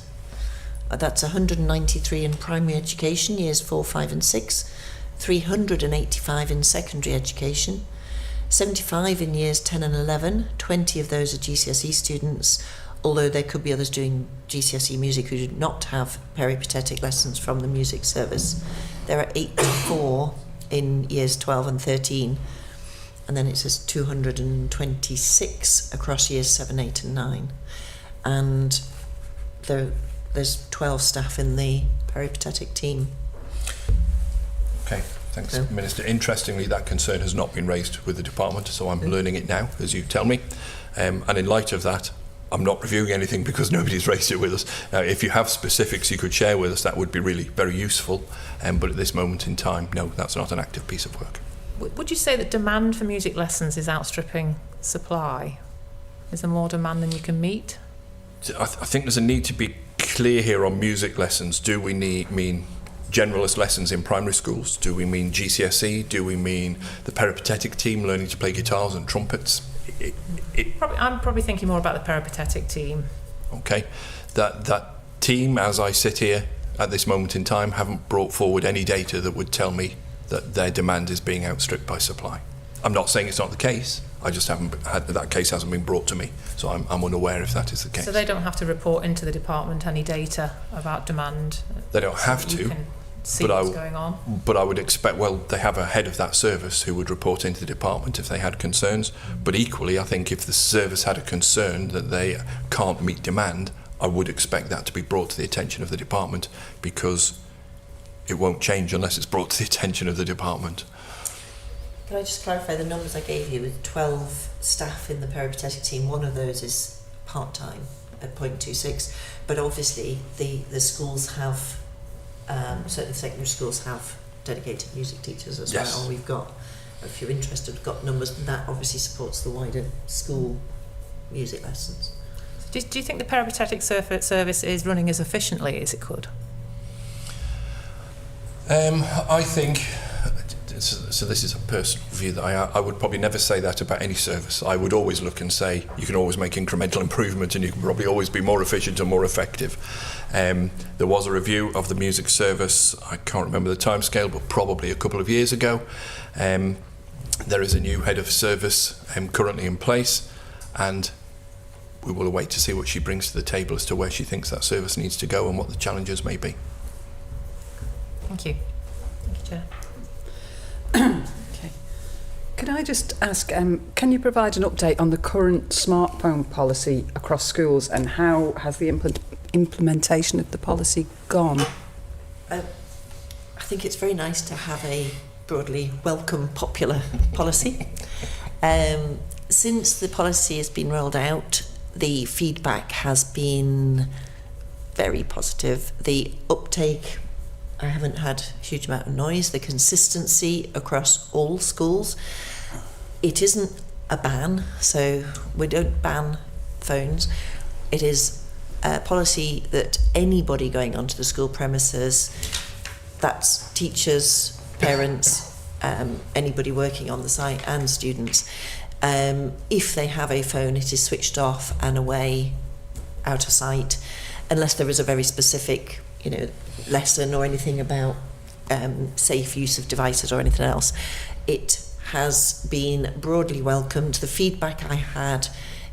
That's 193 in primary education, years 4, 5 and 6, 385 in secondary education, 75 in years 10 and 11, 20 of those are GCSE students, although there could be others doing GCSE music who do not have peripatetic lessons from the music service. There are 84 in years 12 and 13, and then it says 226 across years 7, 8 and 9, and there's 12 staff in the peripatetic team. Okay, thanks, Minister. Interestingly, that concern has not been raised with the department, so I'm learning it now as you tell me, and in light of that, I'm not reviewing anything because nobody's raised it with us. If you have specifics you could share with us, that would be really very useful. But at this moment in time, no, that's not an active piece of work. Would you say that demand for music lessons is outstripping supply? Is there more demand than you can meet? I think there's a need to be clear here on music lessons. Do we mean generalist lessons in primary schools? Do we mean GCSE? Do we mean the peripatetic team learning to play guitars and trumpets? I'm probably thinking more about the peripatetic team. Okay, that team, as I sit here at this moment in time, haven't brought forward any data that would tell me that their demand is being outstripped by supply. I'm not saying it's not the case. I just haven't had that case hasn't been brought to me, so I'm unaware if that is the case. So they don't have to report into the department any data about demand. They don't have so you to. Can see what's going on. But I would expect, well, they have a head of that service who would report into the department if they had concerns. But equally, I think if the service had a concern that they can't meet demand, I would expect that to be brought to the attention of the department, because it won't change unless it's brought to the attention of the department. Can I just clarify the numbers I gave you with 12 staff in the peripatetic team? One of those is part-time at 0.26, but obviously the schools have, certainly secondary schools have dedicated music teachers as Yes. well. We've got, if you're interested, we've got numbers, and that obviously supports the wider school music lessons. Do you think the peripatetic service is running as efficiently as it could? I think, so this is a personal view, that I would probably never say that about any service. I would always look and say you can always make incremental improvement and you can probably always be more efficient and more effective. There was a review of the music service, I can't remember the timescale, but probably a couple of years ago. There is a new head of service currently in place, and we will wait to see what she brings to the table as to where she thinks that service needs to go and what the challenges may be. Thank you. Thank you, Chair. Okay. Could I just ask, can you provide an update on the current smartphone policy across schools, and how has the implementation of the policy gone? I think it's very nice to have a broadly welcome, popular policy. Since the policy has been rolled out, the feedback has been very positive. The uptake, I haven't had a huge amount of noise. The consistency across all schools. It isn't a ban, so we don't ban phones. It is a policy that anybody going onto the school premises, that's teachers, parents, anybody working on the site and students, if they have a phone, it is switched off and away, out of sight, unless there is a very specific, lesson or anything about safe use of devices or anything else. It has been broadly welcomed. The feedback I had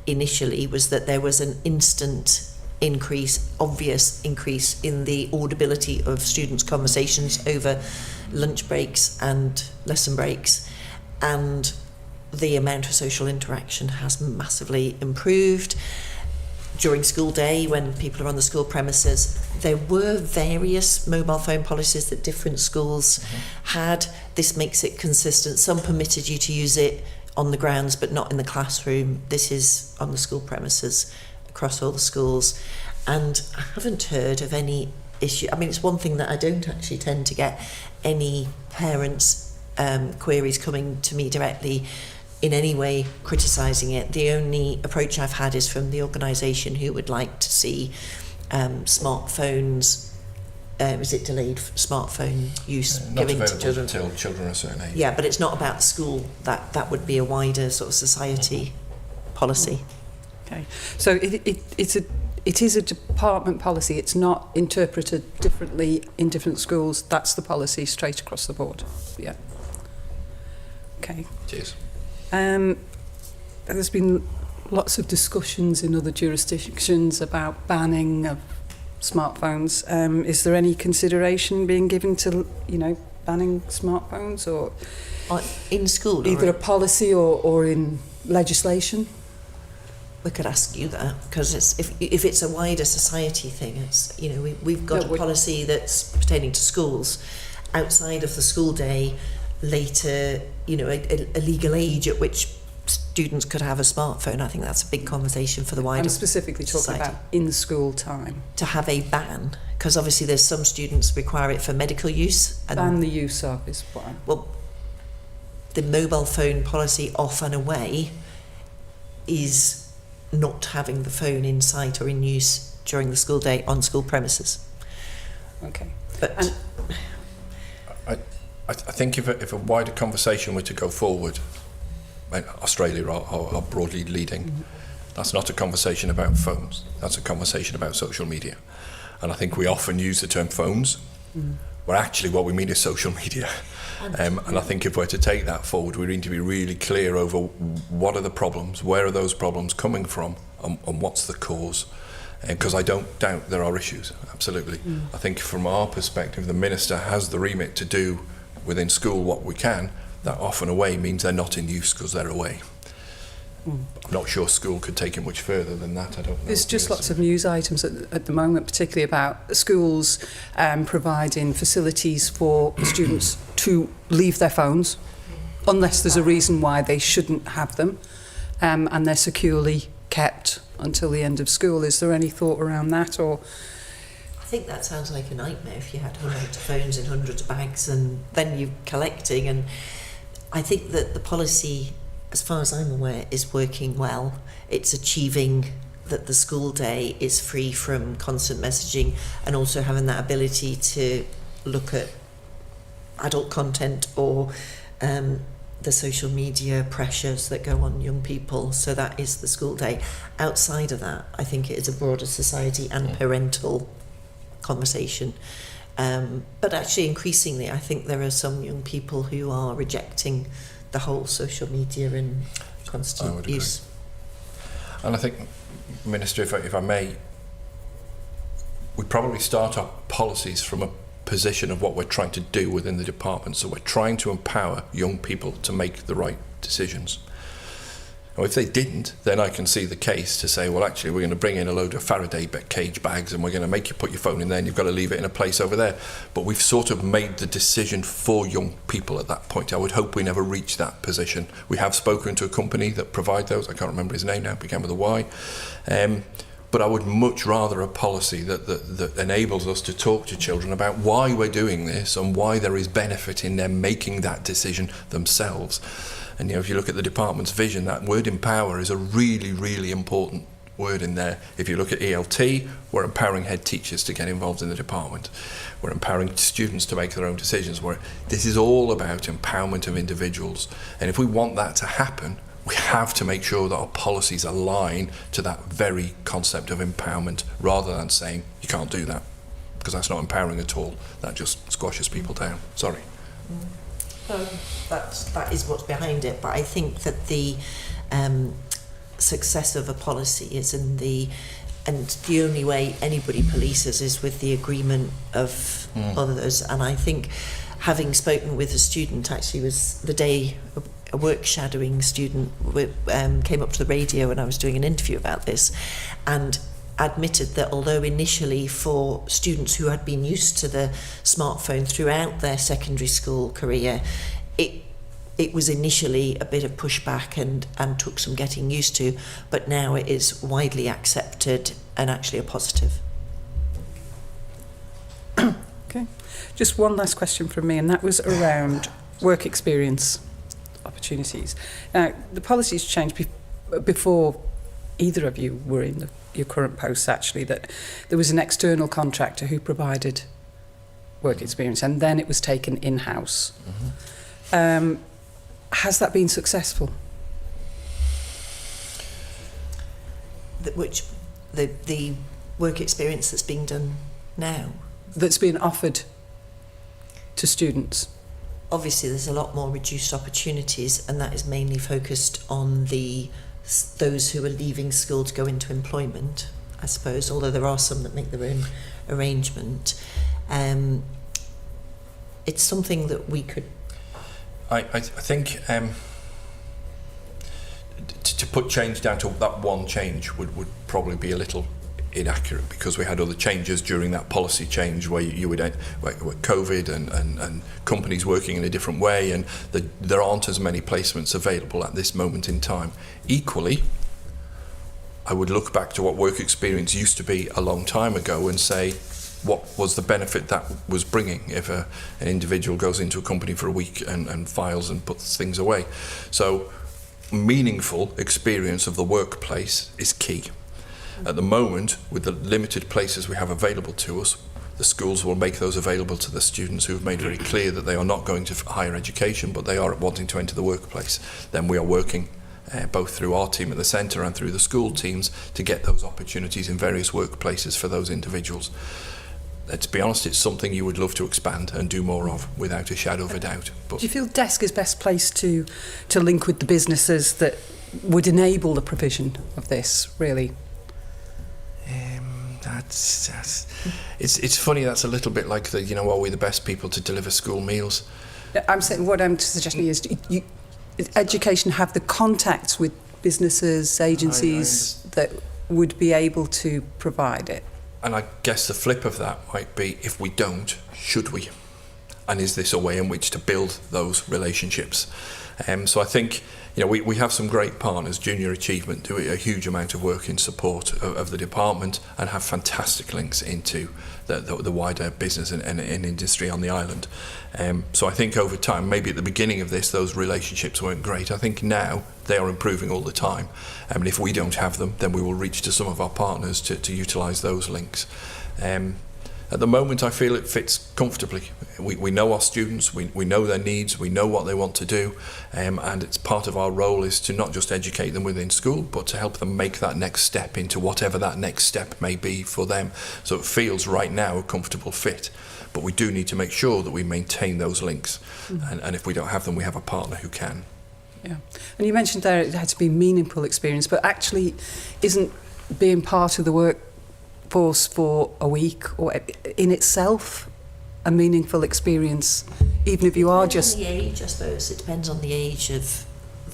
initially was that there was an instant increase, obvious increase in the audibility of students' conversations over lunch breaks and lesson breaks, and the amount of social interaction has massively improved. During school day, when people are on the school premises, there were various mobile phone policies that different schools had. This makes it consistent. Some permitted you to use it on the grounds, but not in the classroom. This is on the school premises across all the schools. And I haven't heard of any issue. I mean, it's one thing that I don't actually tend to get any parents' queries coming to me directly in any way criticising it. The only approach I've had is from the organisation who would like to see smartphones, is it delayed smartphone use giving to children? Until children are a certain age. Yeah, but it's not about the school. That would be a wider sort of society policy. Okay, so it is a department policy. It's not interpreted differently in different schools. That's the policy straight across the board. Yeah. Okay. Cheers. There's been lots of discussions in other jurisdictions about banning of smartphones. Is there any consideration being given to, banning smartphones, or In school? either a policy or in legislation? We could ask you that, because if it's a wider society thing, it's we've got a policy that's pertaining to schools outside of the school day. Later, a legal age at which students could have a smartphone. I think that's a big conversation for the wider I'm specifically talking society. about in school time. To have a ban, because obviously there's some students require it for medical use. And Ban the use of is what I'm... Well, the mobile phone policy off and away is not having the phone in sight or in use during the school day on school premises. Okay. But I think if a wider conversation were to go forward, Australia are broadly leading, that's not a conversation about phones, that's a conversation about social media. And I think we often use the term phones, where actually what we mean is social media. And I think if we're to take that forward, we need to be really clear over what are the problems, where are those problems coming from, and what's the cause. Because I don't doubt there are issues, absolutely. I think from our perspective, the Minister has the remit to do within school what we can. That off and away means they're not in use because they're away. I'm not sure school could take it much further than that. I don't know. There's just lots of news items at the moment, particularly about schools providing facilities for students to leave their phones, unless there's a reason why they shouldn't have them, and they're securely kept until the end of school. Is there any thought around that? Or I think that sounds like a nightmare if you had hundreds of phones in hundreds of bags and then you're collecting. And I think that the policy, as far as I'm aware, is working well. It's achieving that the school day is free from constant messaging and also having that ability to look at adult content or the social media pressures that go on young people. So that is the school day. Outside of that, I think it is a broader society and parental conversation. But actually, increasingly, I think there are some young people who are rejecting the whole social media and constant use. And I think, Minister, if I may, we probably start our policies from a position of what we're trying to do within the department. So we're trying to empower young people to make the right decisions. Now, if they didn't, then I can see the case to say, well, actually, we're going to bring in a load of Faraday cage bags and we're going to make you put your phone in there and you've got to leave it in a place over there. But we've sort of made the decision for young people at that point. I would hope we never reach that position. We have spoken to a company that provide those. I can't remember his name now, it began with a Y. But I would much rather a policy that enables us to talk to children about why we're doing this and why there is benefit in them making that decision themselves. And if you look at the department's vision, that word empower is a really, really important word in there. If you look at ELT, we're empowering head teachers to get involved in the department. We're empowering students to make their own decisions. This is all about empowerment of individuals. And if we want that to happen, we have to make sure that our policies align to that very concept of empowerment, rather than saying you can't do that, because that's not empowering at all. That just squashes people down. Sorry. That is what's behind it, but I think that the success of a policy is the only way anybody polices is with the agreement of others. And I think, having spoken with a student, actually was the day a work shadowing student came up to the radio when I was doing an interview about this, and admitted that although initially for students who had been used to the smartphone throughout their secondary school career, it was initially a bit of pushback and took some getting used to, but now it is widely accepted and actually a positive. okay, just one last question from me, and that was around work experience opportunities. Now, the policy's changed before either of you were in your current posts, actually, that there was an external contractor who provided work experience, and then it was taken in-house. Has that been successful? The work experience that's being done now? That's been offered to students? Obviously, there's a lot more reduced opportunities, and that is mainly focused on those who are leaving school to go into employment, I suppose, although there are some that make their own arrangement. It's something that we could... I think to put change down to that one change would probably be a little inaccurate, because we had other changes during that policy change where you would with COVID and companies working in a different way, and there aren't as many placements available at this moment in time. Equally, I would look back to what work experience used to be a long time ago and say, what was the benefit that was bringing if an individual goes into a company for a week and files and puts things away. So meaningful experience of the workplace is key. At the moment, with the limited places we have available to us, the schools will make those available to the students who have made very clear that they are not going to higher education, but they are wanting to enter the workplace. Then we are working both through our team at the centre and through the school teams to get those opportunities in various workplaces for those individuals. To be honest, it's something you would love to expand and do more of, without a shadow of a doubt. But do you feel DESC is best placed to link with the businesses that would enable the provision of this, really? It's funny. That's a little bit like are we the best people to deliver school meals? I'm saying, what I'm suggesting is, education have the contacts with businesses, agencies that would be able to provide it? And I guess the flip of that might be, if we don't, should we? And is this a way in which to build those relationships? So I think, we have some great partners. Junior Achievement do a huge amount of work in support of the department and have fantastic links into the wider business and industry on the island. So I think over time, maybe at the beginning of this, those relationships weren't great. I think now they are improving all the time. And if we don't have them, then we will reach to some of our partners to utilise those links. At the moment, I feel it fits comfortably. We know our students, we know their needs, we know what they want to do, and it's part of our role is to not just educate them within school, but to help them make that next step into whatever that next step may be for them. So it feels right now a comfortable fit, but we do need to make sure that we maintain those links, and if we don't have them, we have a partner who can. Yeah, and you mentioned there it had to be meaningful experience, but actually isn't being part of the workforce for a week or in itself a meaningful experience, even if you are just... The age, I suppose. It depends on the age of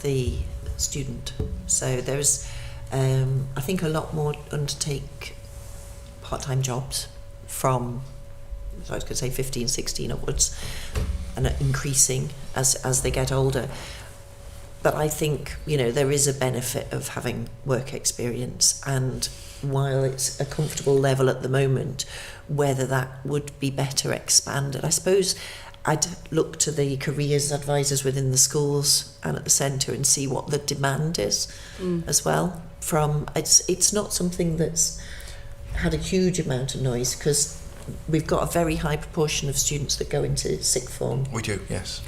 the student. So there's, I think, a lot more undertake part-time jobs from, I was going to say 15, 16 upwards, and increasing as they get older. But I think, there is a benefit of having work experience, and while it's a comfortable level at the moment, whether that would be better expanded. I suppose I'd look to the careers advisors within the schools and at the centre and see what the demand is as well. It's not something that's had a huge amount of noise, because we've got a very high proportion of students that go into sixth form. We do, yes.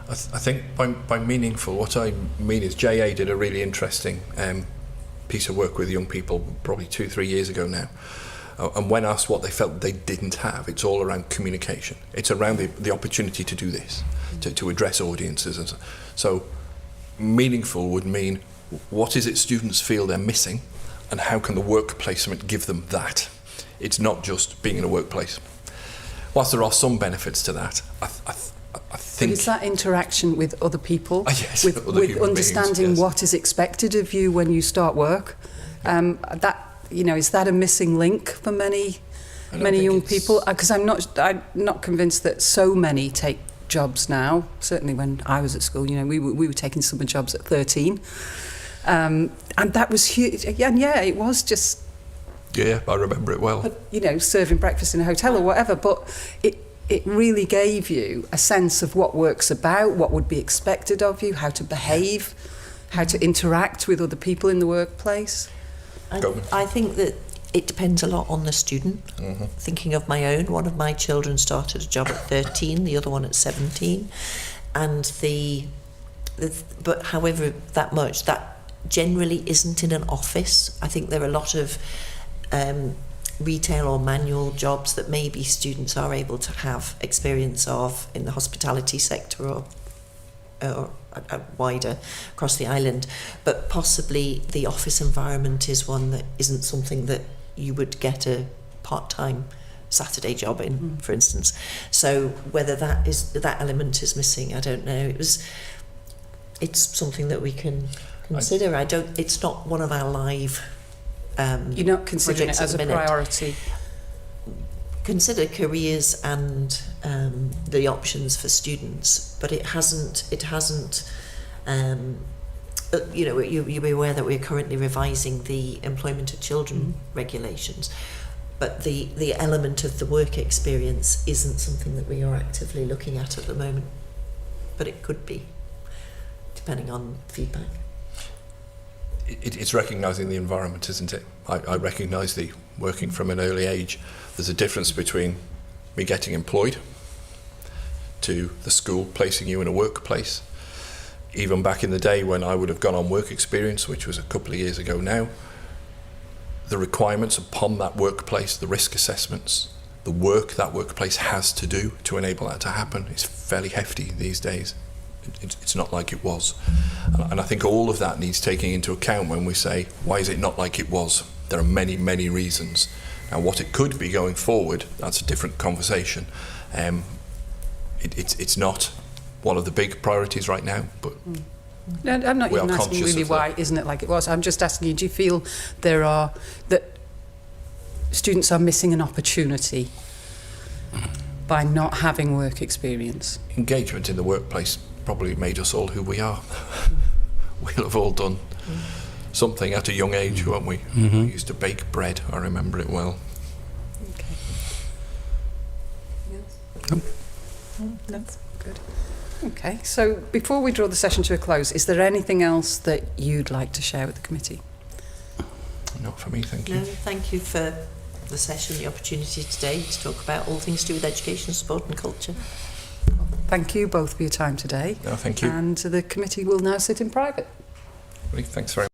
I think by meaningful, what I mean is JA did a really interesting piece of work with young people probably 2-3 years ago now. And when asked what they felt they didn't have, it's all around communication. It's around the opportunity to do this, to address audiences. And so meaningful would mean, what is it students feel they're missing, and how can the work placement give them that? It's not just being in a workplace. Whilst there are some benefits to that, I think... But it's that interaction with other people, yes, with understanding beings, yes. what is expected of you when you start work. Is that a missing link for many young people? Because I'm not convinced that so many take jobs now. Certainly when I was at school, we were taking summer jobs at 13. And that was huge. And it was just... Yeah, I remember it well. But, serving breakfast in a hotel or whatever, but it really gave you a sense of what work's about, what would be expected of you, how to behave, how to interact with other people in the workplace. I think that it depends a lot on the student. Mm-hmm. Thinking of my own, one of my children started a job at 13, the other one at 17, and but however that generally isn't in an office. I think there are a lot of retail or manual jobs that maybe students are able to have experience of in the hospitality sector or wider across the island, but possibly the office environment is one that isn't something that you would get a part-time Saturday job in, for instance. So whether that element is missing, I don't know. It's something that we can consider. It's not one of our live you're not considering it as a priority. Consider careers and the options for students, but it hasn't. You'll be aware that we're currently revising the employment of children regulations, but the element of the work experience isn't something that we are actively looking at the moment. But it could be, depending on feedback. It's recognising the environment, isn't it? I recognise the working from an early age. There's a difference between me getting employed to the school placing you in a workplace. Even back in the day when I would have gone on work experience, which was a couple of years ago now, the requirements upon that workplace, the risk assessments, the work that workplace has to do to enable that to happen is fairly hefty these days. It's not like it was. And I think all of that needs taking into account when we say, why is it not like it was? There are many, many reasons. Now, what it could be going forward, that's a different conversation. It's not one of the big priorities right now, but No, I'm not We even are asking conscious really of why that. isn't it like it was. I'm just asking you, do you feel that students are missing an opportunity by not having work experience? Engagement in the workplace probably made us all who we are. We'll have all done something at a young age, won't we? We used to bake bread, I remember it well. Okay. That's good. Okay, so before we draw the session to a close, is there anything else that you'd like to share with the committee? Not for me, thank you. No, thank you for the session, the opportunity today to talk about all things to do with education, sport and culture. Thank you both for your time today. No, thank you. And the committee will now sit in private. Thanks very much.